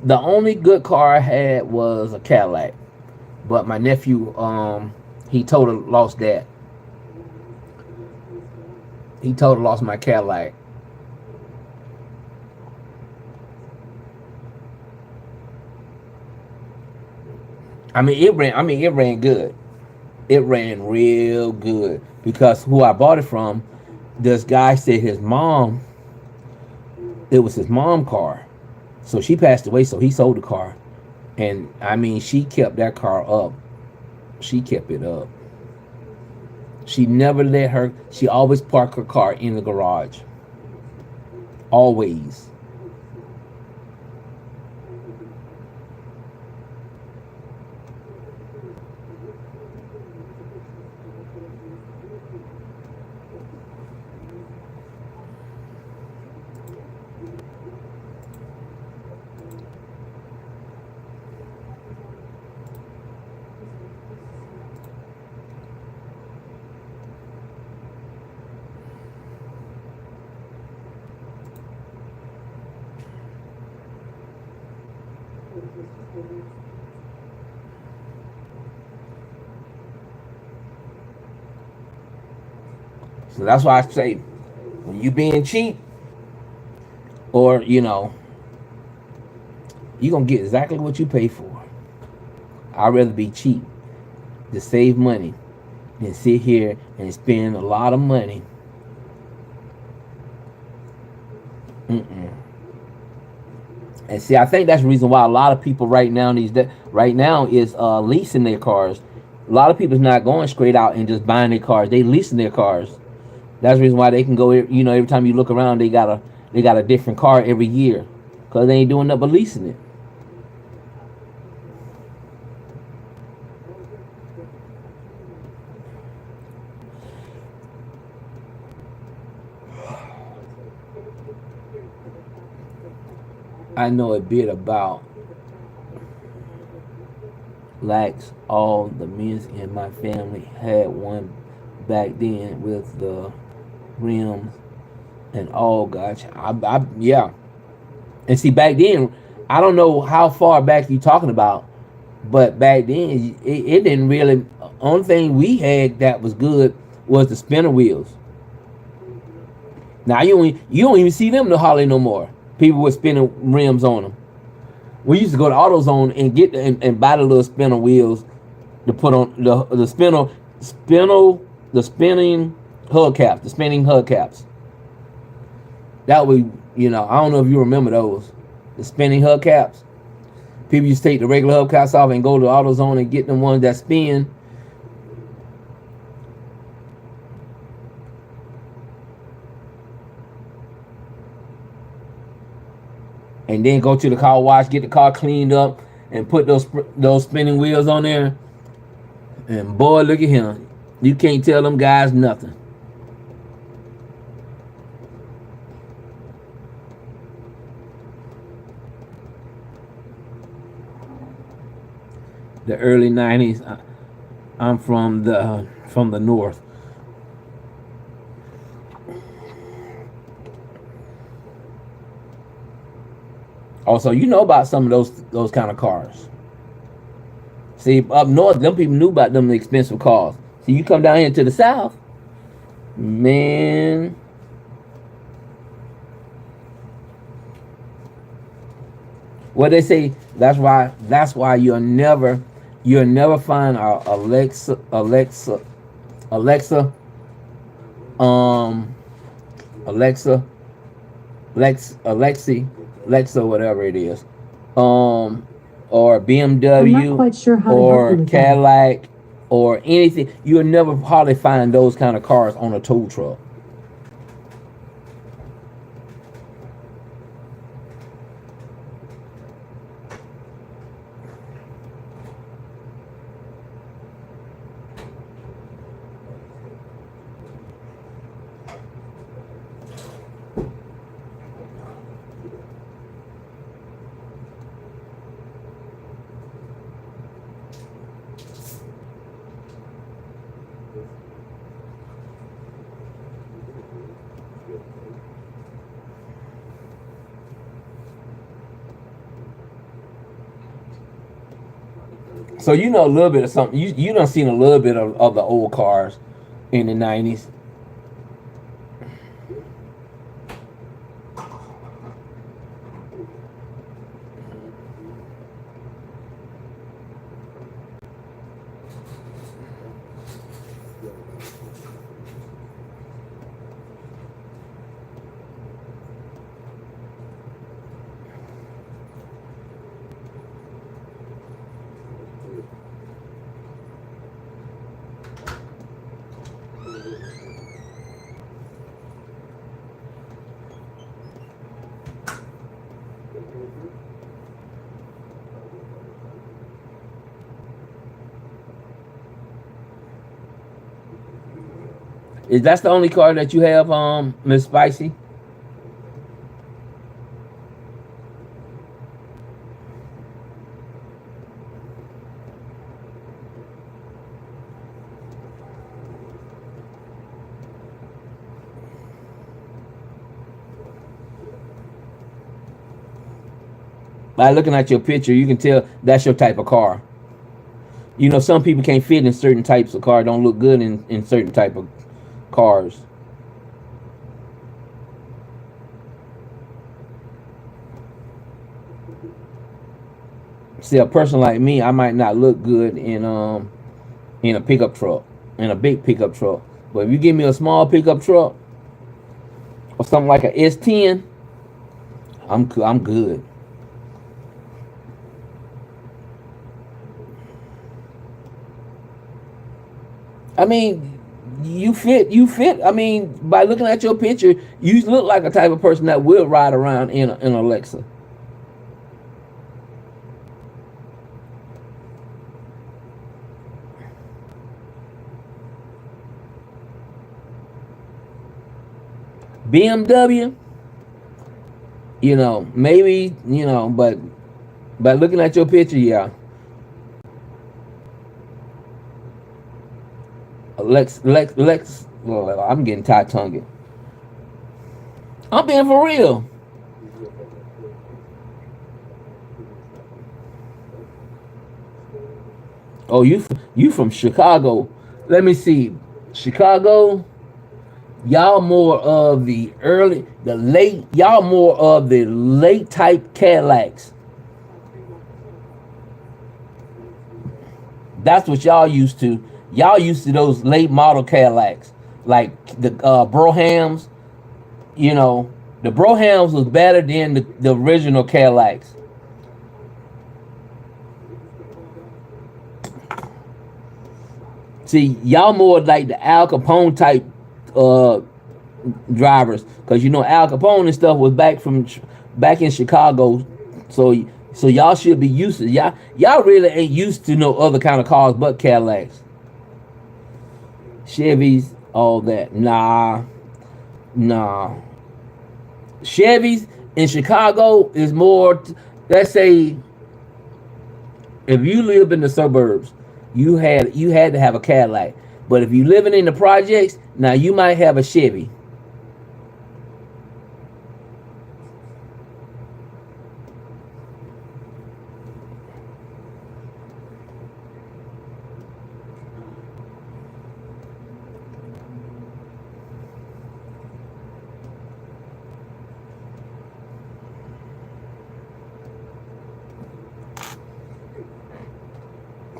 The only good car I had was a Cadillac, but my nephew, he totally lost that. He totally lost my Cadillac. It ran good. It ran real good because who I bought it from, this guy said his mom, it was his mom car. So she passed away, so he sold the car. And I mean, she kept that car up. She kept it up. She never let her, she always parked her car in the garage. Always. So that's why I say, when you being cheap, or you're gonna get exactly what you pay for. I'd rather be cheap to save money than sit here and spend a lot of money. Mm-mm. And see, I think that's the reason why a lot of people right now is leasing their cars. A lot of people's not going straight out and just buying their cars. They leasing their cars. That's the reason why they can go. Every time you look around, they got a different car every year, because they ain't doing nothing but leasing it. I know a bit about Lax. All the men in my family had one back then with the rims and all. Gotcha. Yeah. And see, back then, I don't know how far back you talking about, but back then it didn't really. Only thing we had that was good was the spinner wheels. Now you don't even see them no hardly no more. People with spinning rims on them. We used to go to AutoZone and get and buy the little spinner wheels to put on the spinning hubcaps. That way, I don't know if you remember those, the spinning hubcaps. People used to take the regular hubcaps off and go to AutoZone and get them ones that spin. And then go to the car wash, get the car cleaned up, and put those spinning wheels on there. And boy, look at him. You can't tell them guys nothing. The early 90s. I'm from the north. Also, you know about some of those kind of cars. See, up north, them people knew about them expensive cars. See, you come down here to the south, man. What they say. That's why you'll never find a Alexa, um, Alexa, Alexi, Alexa, whatever it is, um, or I'm not BMW, quite sure how to help you or with that. Cadillac, or anything. You'll never hardly find those kind of cars on a tow truck. So you know a little bit of something. You done seen a little bit of the old cars in the 90s. Is that the only car that you have, Miss Spicy? By looking at your picture, you can tell that's your type of car. You know, some people can't fit in certain types of car. Don't look good in certain type of cars. See, a person like me, I might not look good in a pickup truck, in a big pickup truck. But if you give me a small pickup truck or something like a S10, I'm good. I mean, you fit. I mean, by looking at your picture, you look like a type of person that will ride around in Alexa. BMW, maybe, but by looking at your picture, yeah. Lex. Well, I'm getting tight tongued. I'm being for real. Oh, you from Chicago? Let me see. Chicago. Y'all more of the late. Y'all more of the late type Cadillacs. That's what y'all used to. Y'all used to those late model Cadillacs, like the Brohams. You know, the Brohams was better than the original Cadillacs. See, y'all more like the Al Capone type uh, drivers, because Al Capone and stuff was back in Chicago, so y'all should be used to y'all really ain't used to no other kind of cars but Cadillacs, Chevys, all that. Nah. Chevys in Chicago is more. Let's say if you live in the suburbs, you had to have a Cadillac. But if you living in the projects, now you might have a Chevy.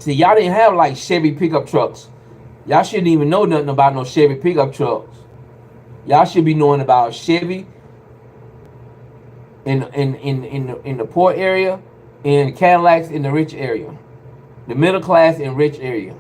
See, y'all didn't have like Chevy pickup trucks. Y'all shouldn't even know nothing about no Chevy pickup trucks. Y'all should be knowing about Chevy in the poor area, and Cadillacs in the rich area, the middle class and rich area.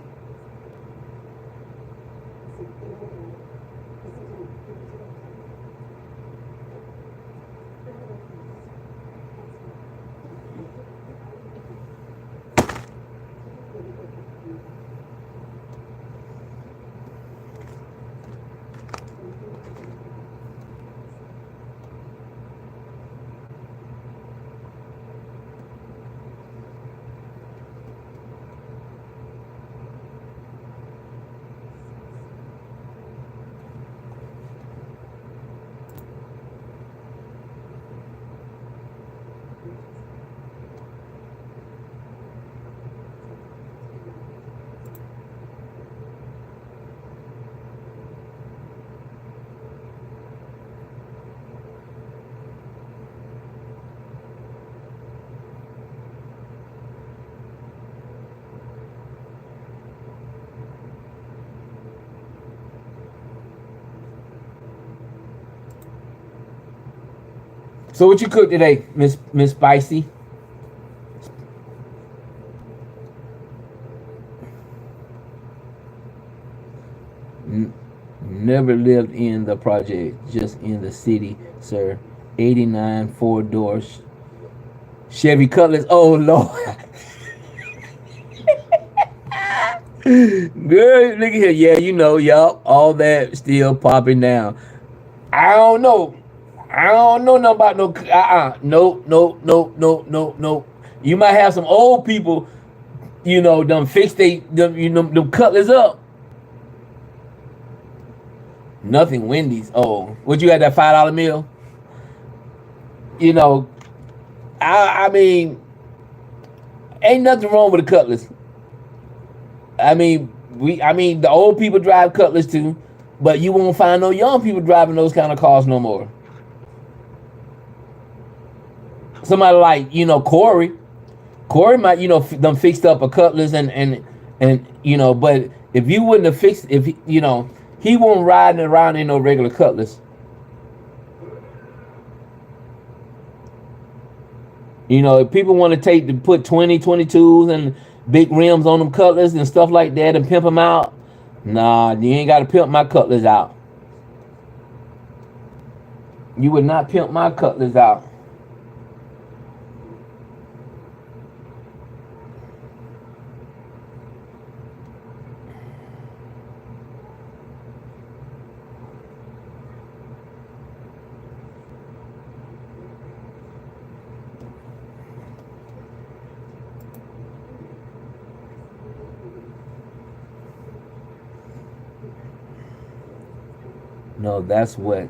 So what you cook today, Miss Spicy? Never lived in the project, just in the city, sir. 89 4 doors Chevy Cutlass. Oh Lord. Good, look at here. Yeah, you know, y'all, all that still popping down. I don't know. I don't know nothing about no. No, no, no, no, no, no. You might have some old people, you know, them fix them Cutlass up. Nothing Wendy's. Oh, what you got, that $5 meal? You know, I mean, ain't nothing wrong with a Cutlass. I mean, the old people drive Cutlass too, but you won't find no young people driving those kind of cars no more. Somebody like, you know, Corey might, you know, them fixed up a Cutlass and you know, but if you wouldn't have fixed, if he, you know, he won't riding around in no regular Cutlass. You know, if people want to put 22s and big rims on them Cutlass and stuff like that and pimp them out, nah, you ain't got to pimp my Cutlass out. You would not pimp my Cutlass out. No, that's what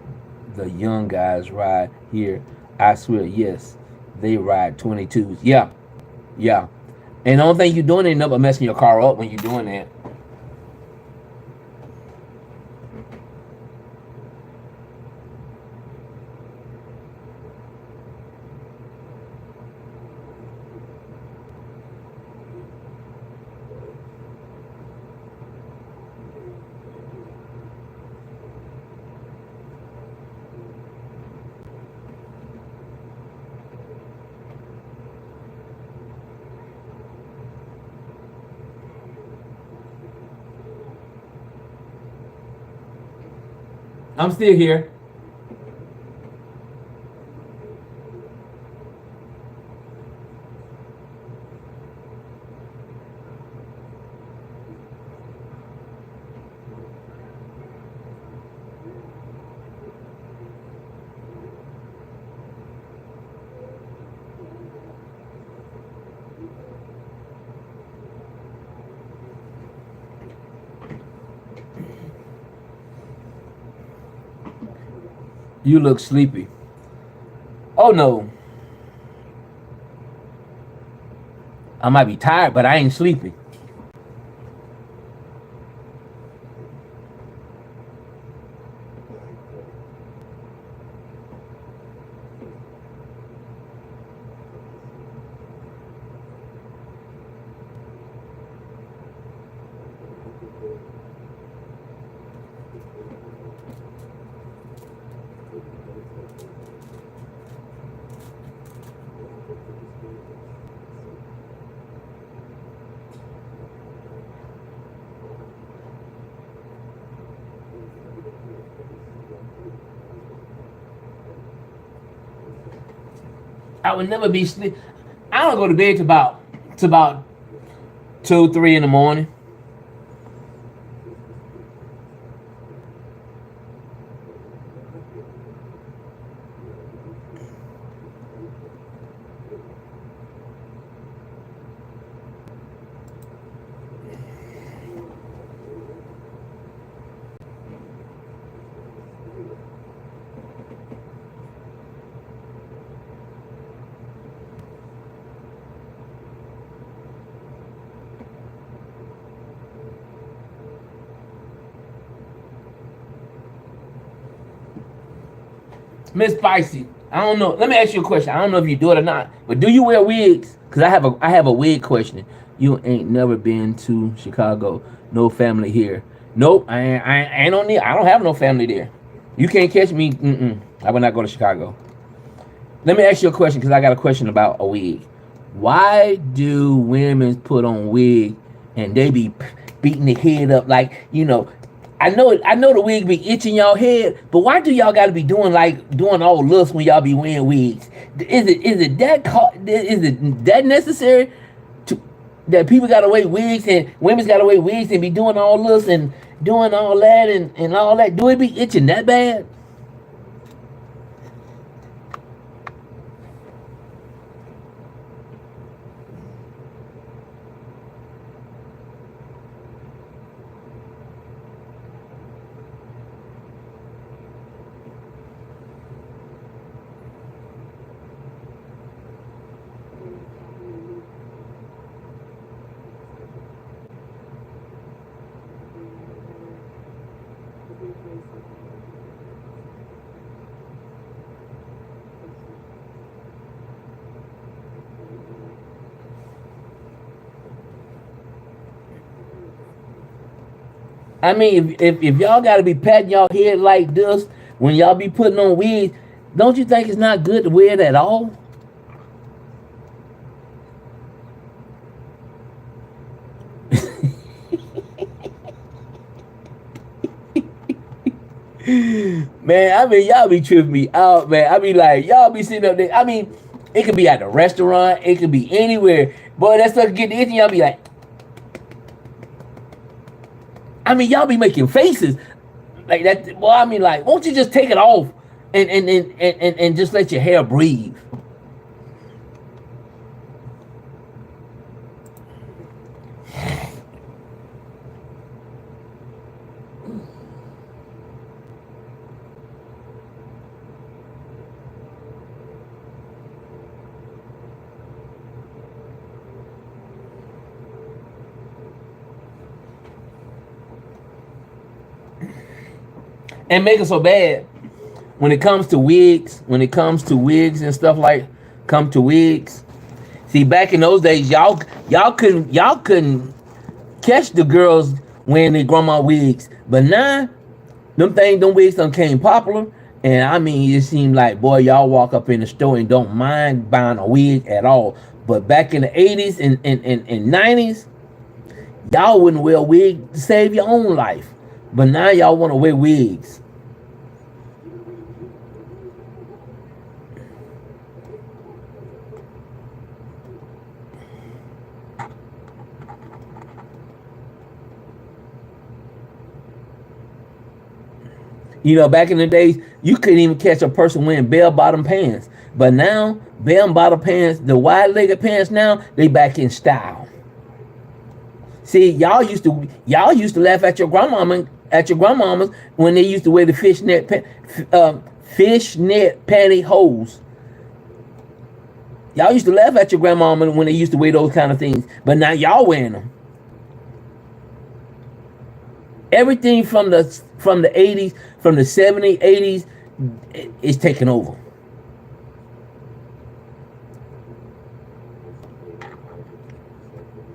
the young guys ride here. I swear, yes, they ride 22s. Yeah, yeah. And the only thing you're doing ain't nothing but messing your car up when you're doing that. I'm still here. You look sleepy. Oh no. I might be tired, but I ain't sleepy. I would never be sleep. I don't go to bed to about 2, 3 in the morning. Miss Spicy, I don't know. Let me ask you a question. I don't know if you do it or not, but do you wear wigs? Cause I have a wig question. You ain't never been to Chicago. No family here. Nope. I don't need. I don't have no family there. You can't catch me. I will not go to Chicago. Let me ask you a question because I got a question about a wig. Why do women put on wig and they be beating their head up like I know the wig be itching y'all head, but why do y'all gotta be doing all looks when y'all be wearing wigs? Is it that necessary to that people gotta wear wigs and women's gotta wear wigs and be doing all looks and doing all that and all that? Do it be itching that bad? I mean, if y'all gotta be patting y'all head like this when y'all be putting on wigs, don't you think it's not good to wear it at all? Man, I mean, y'all be tripping me out, man. I be like, y'all be sitting up there. I mean, it could be at the restaurant, it could be anywhere. Boy, that stuff get itching. Y'all be like, I mean, y'all be making faces like that. Well, I mean, like, won't you just take it off and just let your hair breathe? And make it so bad when it comes to wigs, and stuff like come to wigs. See, back in those days, y'all couldn't catch the girls wearing their grandma wigs, but now them wigs done came popular, and I mean it seemed like boy y'all walk up in the store and don't mind buying a wig at all. But back in the 80s and 90s, y'all wouldn't wear a wig to save your own life, but now y'all want to wear wigs. Back in the days, you couldn't even catch a person wearing bell-bottom pants. But now, bell-bottom pants, the wide-legged pants now, they back in style. See, y'all used to laugh at your grandmamas when they used to wear the fishnet pantyhose. Y'all used to laugh at your grandmama when they used to wear those kind of things. But now y'all wearing them. Everything from the 80s, from the 70s, 80s is taking over.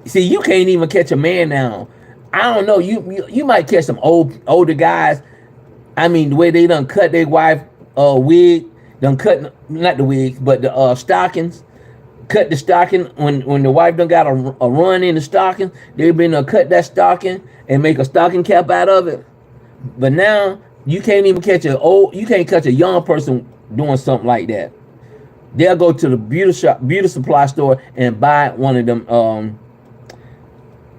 See, you can't even catch a man now. I don't know. You might catch some older guys. I mean, the way they done cut their wife wig, done cut not the wigs, but the stockings. Cut the stocking when the wife done got a run in the stocking. They been cut that stocking and make a stocking cap out of it. But now you can't catch a young person doing something like that. They'll go to the beauty supply store and buy one of them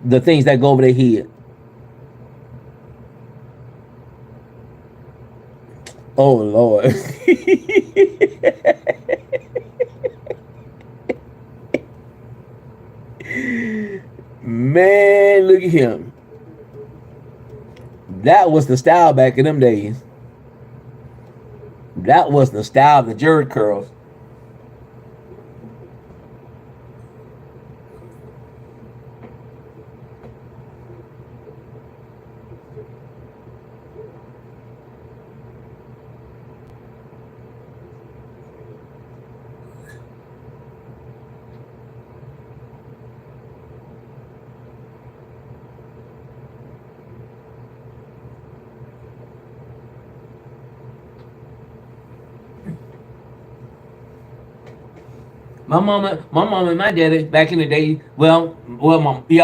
the things that go over their head. Oh Lord. Man, look at him. That was the style back in them days. That was the style of the Jerry curls. My mama and my daddy back in the day. My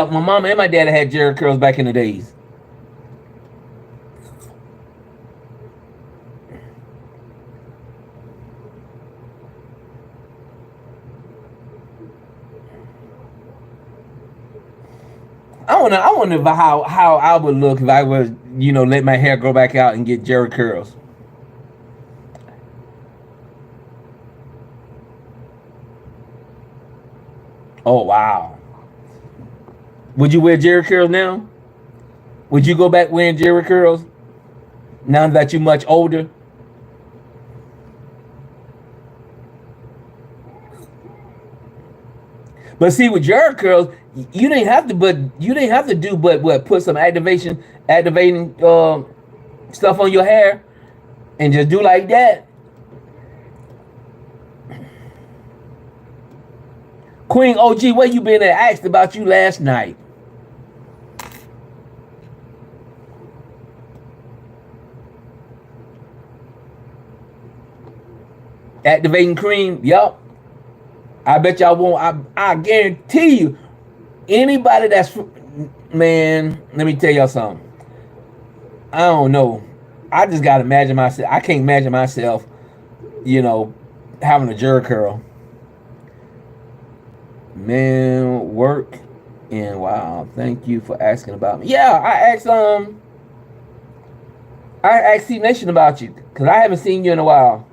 mama and my daddy had Jerry curls back in the days. I wonder how I would look if I was, let my hair grow back out and get Jerry curls. Oh wow. Would you wear Jerry curls now? Would you go back wearing Jerry curls now that you're much older? But see, with Jerry curls, you didn't have to do but put some activating stuff on your hair and just do like that. Queen OG, where you been at? I asked about you last night. Activating cream, yup. I bet y'all won't. I guarantee you, anybody that's, man, let me tell y'all something. I don't know. I just gotta imagine myself. I can't imagine myself, having a Jerry curl. Man, work and wow, thank you for asking about me. Yeah, I asked C Nation about you because I haven't seen you in a while.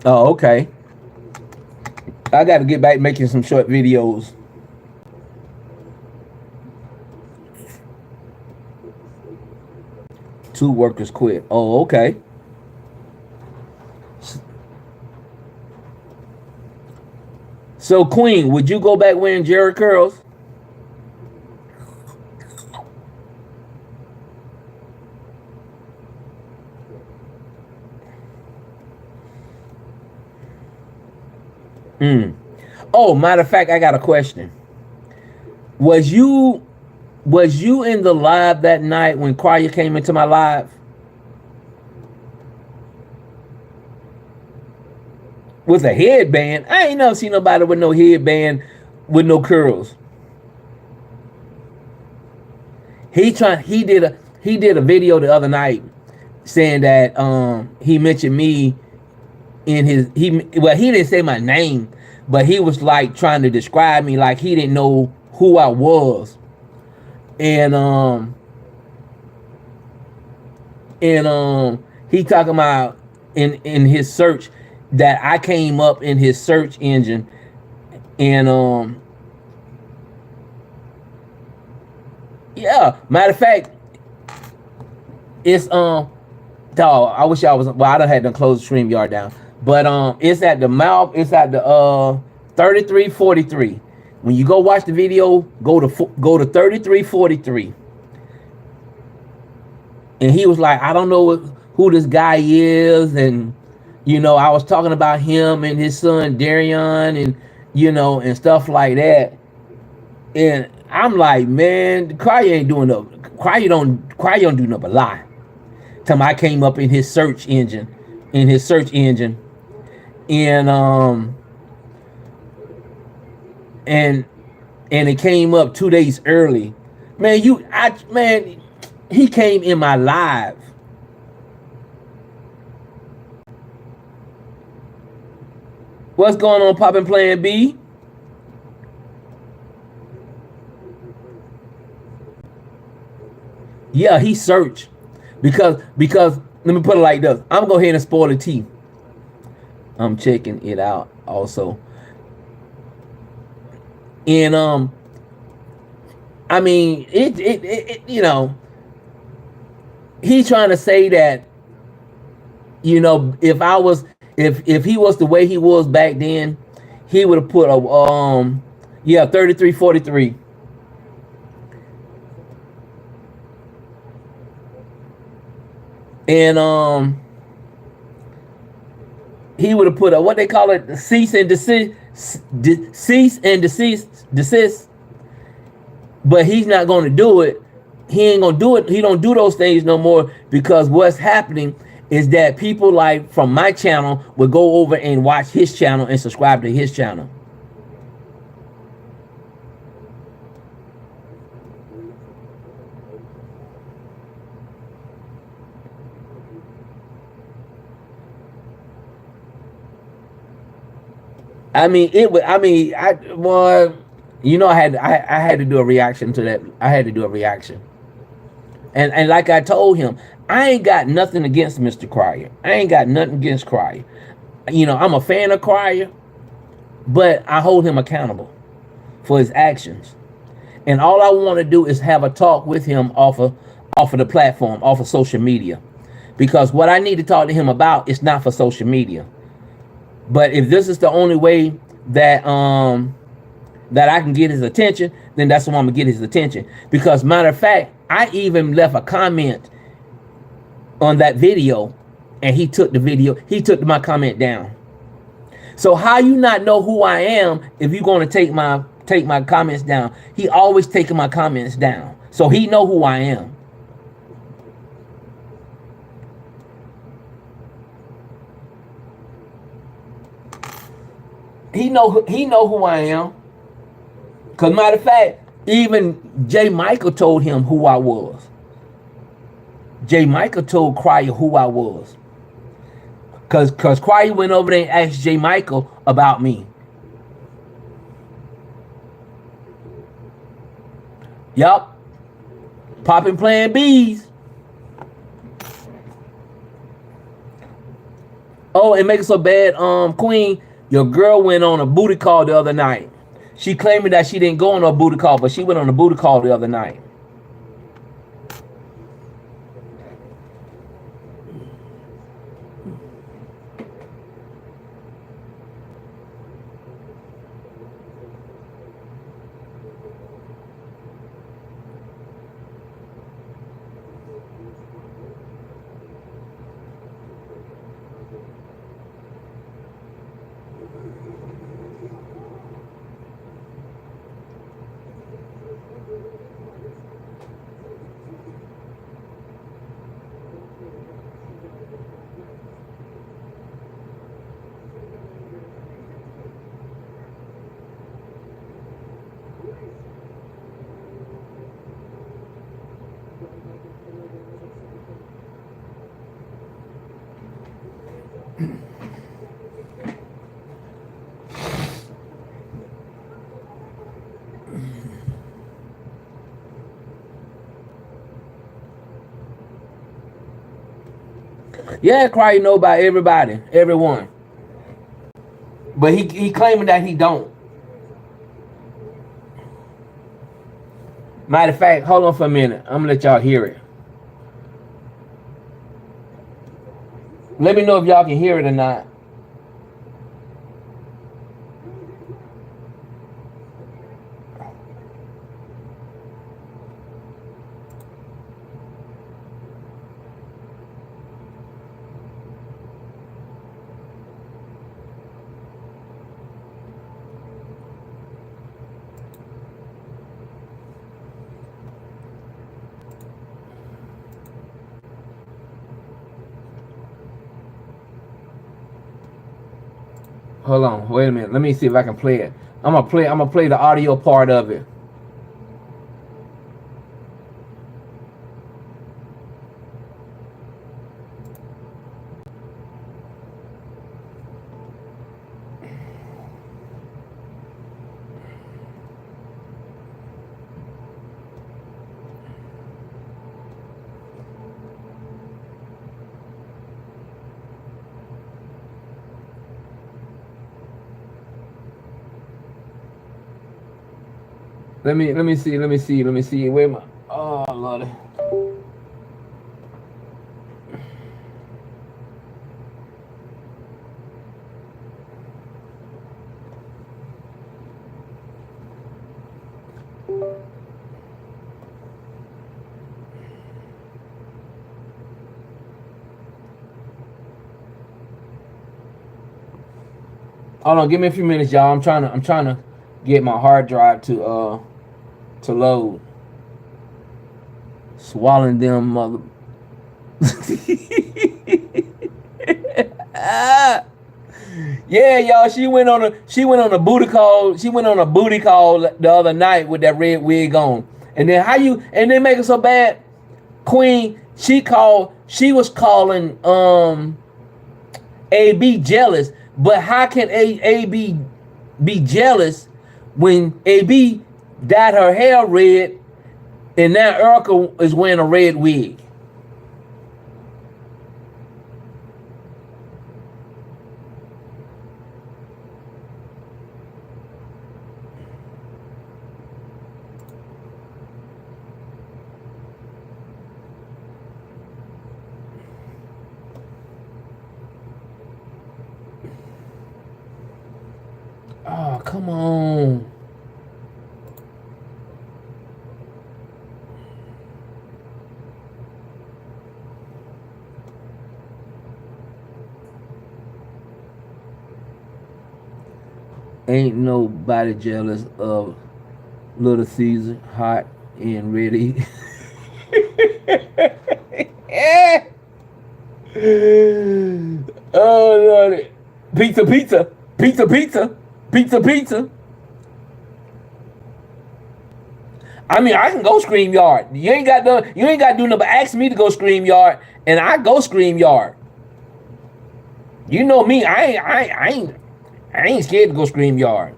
Oh, okay. I got to get back making some short videos. Two workers quit. Oh, okay. So, Queen, would you go back wearing Jerry curls? Oh, matter of fact, I got a question. Was you in the live that night when Quria came into my live? With a headband? I ain't never seen nobody with no headband with no curls. He did a video the other night saying that he mentioned me in his he didn't say my name, but he was like trying to describe me like he didn't know who I was. And he talking about in his search that I came up in his search engine, and yeah, matter of fact, it's dog, I wish I was, well, I done had to close the StreamYard down, but it's at the 3343. When you go watch the video, go to 3343. And he was like, I don't know who this guy is, and I was talking about him and his son Darion, and and stuff like that. And I'm like, man, Cryer ain't doing no. Cryer don't do nothing but lie. Tell me I came up in his search engine, and and it came up 2 days early. Man, he came in my live. What's going on, Poppin' Plan B? Yeah, he searched because let me put it like this. I'm gonna go ahead and spoil the tea. I'm checking it out also. And I mean it he's trying to say that if he was the way he was back then, he would have put a 3343. And he would have put a, what they call it, cease and desist. But he's not going to do it. He ain't gonna do it. He don't do those things no more, because what's happening is that people like from my channel will go over and watch his channel and subscribe to his channel. I had to do a reaction to that. I had to do a reaction. And like I told him, I ain't got nothing against Mr. Cryer. I ain't got nothing against Cryer. I'm a fan of Cryer, but I hold him accountable for his actions. And all I want to do is have a talk with him off of the platform, off of social media. Because what I need to talk to him about is not for social media. But if this is the only way that that I can get his attention, then that's when I'm gonna get his attention. Because matter of fact, I even left a comment on that video, and he took my comment down. So how you not know who I am if you're gonna take my comments down? He always taking my comments down, so he know who I am. He know who I am. Cause matter of fact, even J. Michael told him who I was. J. Michael told Cryer who I was. Cause Cryer went over there and asked J. Michael about me. Yup. Poppin' Plan B's. Oh, it makes it so bad, Queen. Your girl went on a booty call the other night. She claiming that she didn't go on a booty call, but she went on a booty call the other night. Yeah, Cryer know about everybody, everyone. But he claiming that he don't. Matter of fact, hold on for a minute. I'm gonna let y'all hear it. Let me know if y'all can hear it or not. Hold on, wait a minute. Let me see if I can play it. I'm gonna play the audio part of it. Let me see. Where my oh Lord. Hold on, give me a few minutes, y'all. I'm trying to get my hard drive to load. Swallowing them mother. Yeah, y'all. She went on a booty call. She went on a booty call the other night with that red wig on. And then they make it so bad. Queen, she was calling AB jealous. But how can AB be jealous when AB dyed her hair red and now Erica is wearing a red wig? Oh, come on. Ain't nobody jealous of Little Caesar, hot and ready. Oh, Lord. Pizza. I mean, I can go StreamYard. You ain't got to do nothing but ask me to go StreamYard, and I go StreamYard. You know me, I ain't scared to go StreamYard.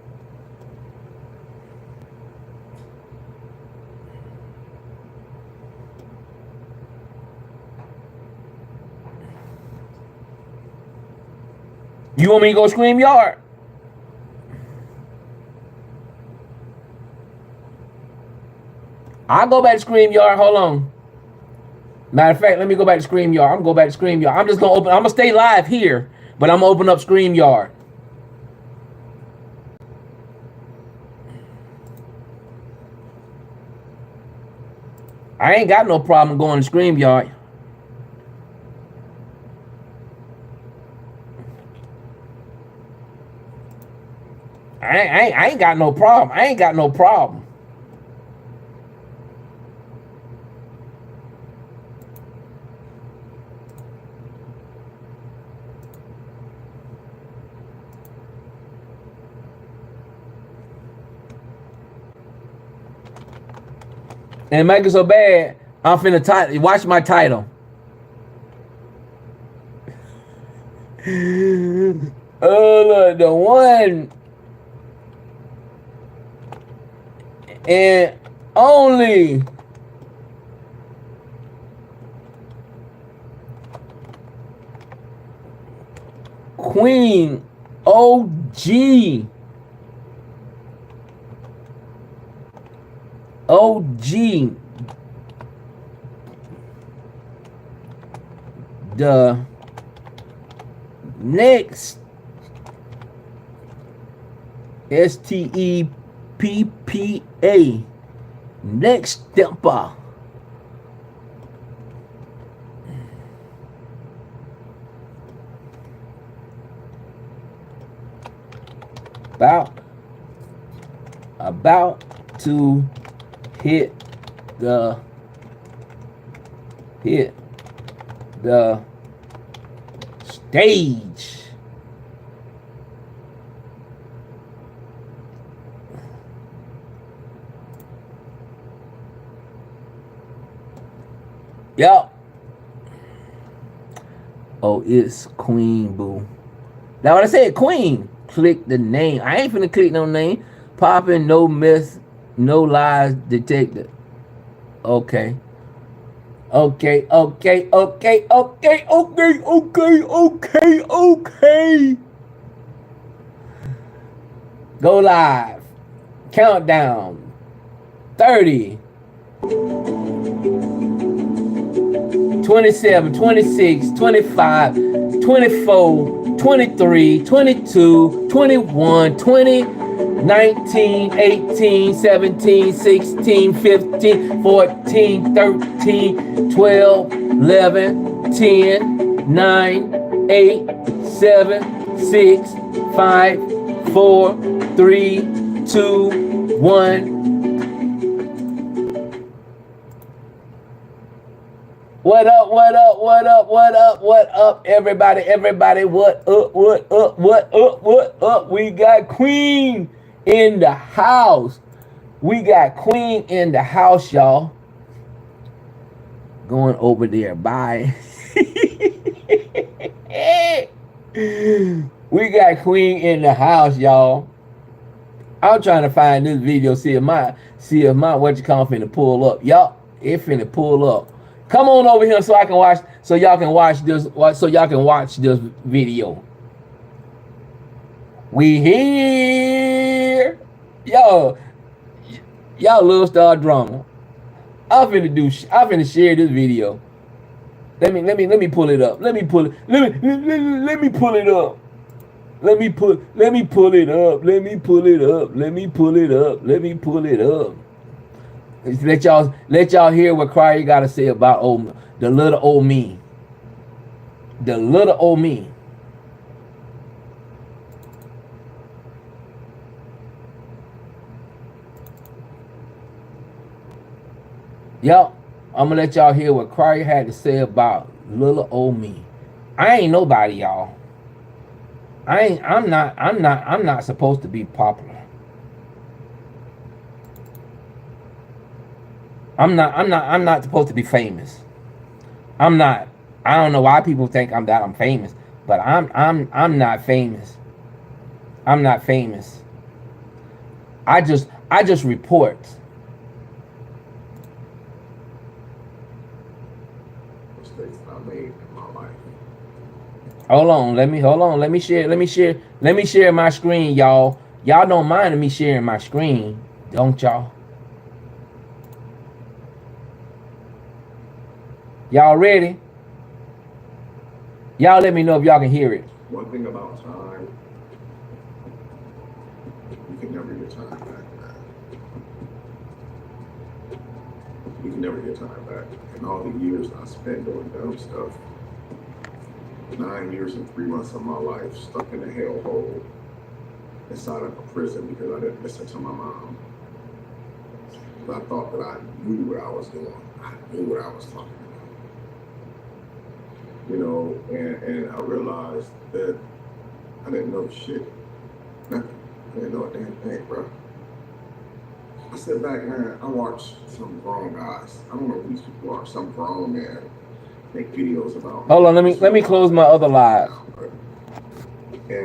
You want me to go StreamYard? I'll go back to StreamYard. Hold on. Matter of fact, let me go back to StreamYard. I'm gonna go back to StreamYard. I'm gonna stay live here, but I'm gonna open up StreamYard. I ain't got no problem going to StreamYard. I ain't got no problem. I ain't got no problem. And make it so bad, I'm finna watch my title. Oh Lord, the one and only Queen OG. The next STEPPA next stepper. About to hit the stage. Yup. Oh, it's Queen Boo. Now when I said Queen, click the name. I ain't finna click no name. Popping, no myths, no lies detected. Okay. Okay. Go live. Countdown. 30. 27, 26, 25, 24, 23, 22, 21, 20, 19, 18, 17, 16, 15, 14, 13, 12, 11, 10, 9, 8, 7, 6, 5, 4, 3, 2, 1. What up, everybody, what up? We got Queen in the house. Y'all. Going over there, bye. We got Queen in the house, y'all. I'm trying to find this video, see if my what you call finna pull up. Y'all, it finna pull up. Come on over here so I can watch, so y'all can watch this video. We here. Y'all little star drama. I'm finna share this video. Let me pull it up. Let me pull it up. Let me pull it up. Let y'all hear what Cryer gotta say about the little old me. The little old me. Yup, I'm gonna let y'all hear what Cryer had to say about little old me. I ain't nobody, y'all. I'm not supposed to be popular. I'm not supposed to be famous. I'm not. I don't know why people think I'm famous, but I'm not famous. I'm not famous. I just report. Mistakes I made in my life. Hold on. Let me share my screen, y'all. Y'all don't mind me sharing my screen, don't y'all? Y'all ready? Y'all let me know if y'all can hear it. One thing about time, you can never get time back, man. You can never get time back. And all the years I spent doing dumb stuff, 9 years and 3 months of my life stuck in a hellhole inside of a prison because I didn't listen to my mom. I thought that I knew what I was doing. I knew what I was talking about. You know, and I realized that I didn't know shit. Nothing. I didn't know a damn thing, bro. I sit back, man, I watch some grown guys. I don't know who these people are. Some grown man make videos about. Hold on, let me close my other live.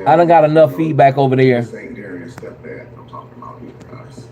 I done got enough feedback over there. St. Darian stepdad, I'm talking about you guys.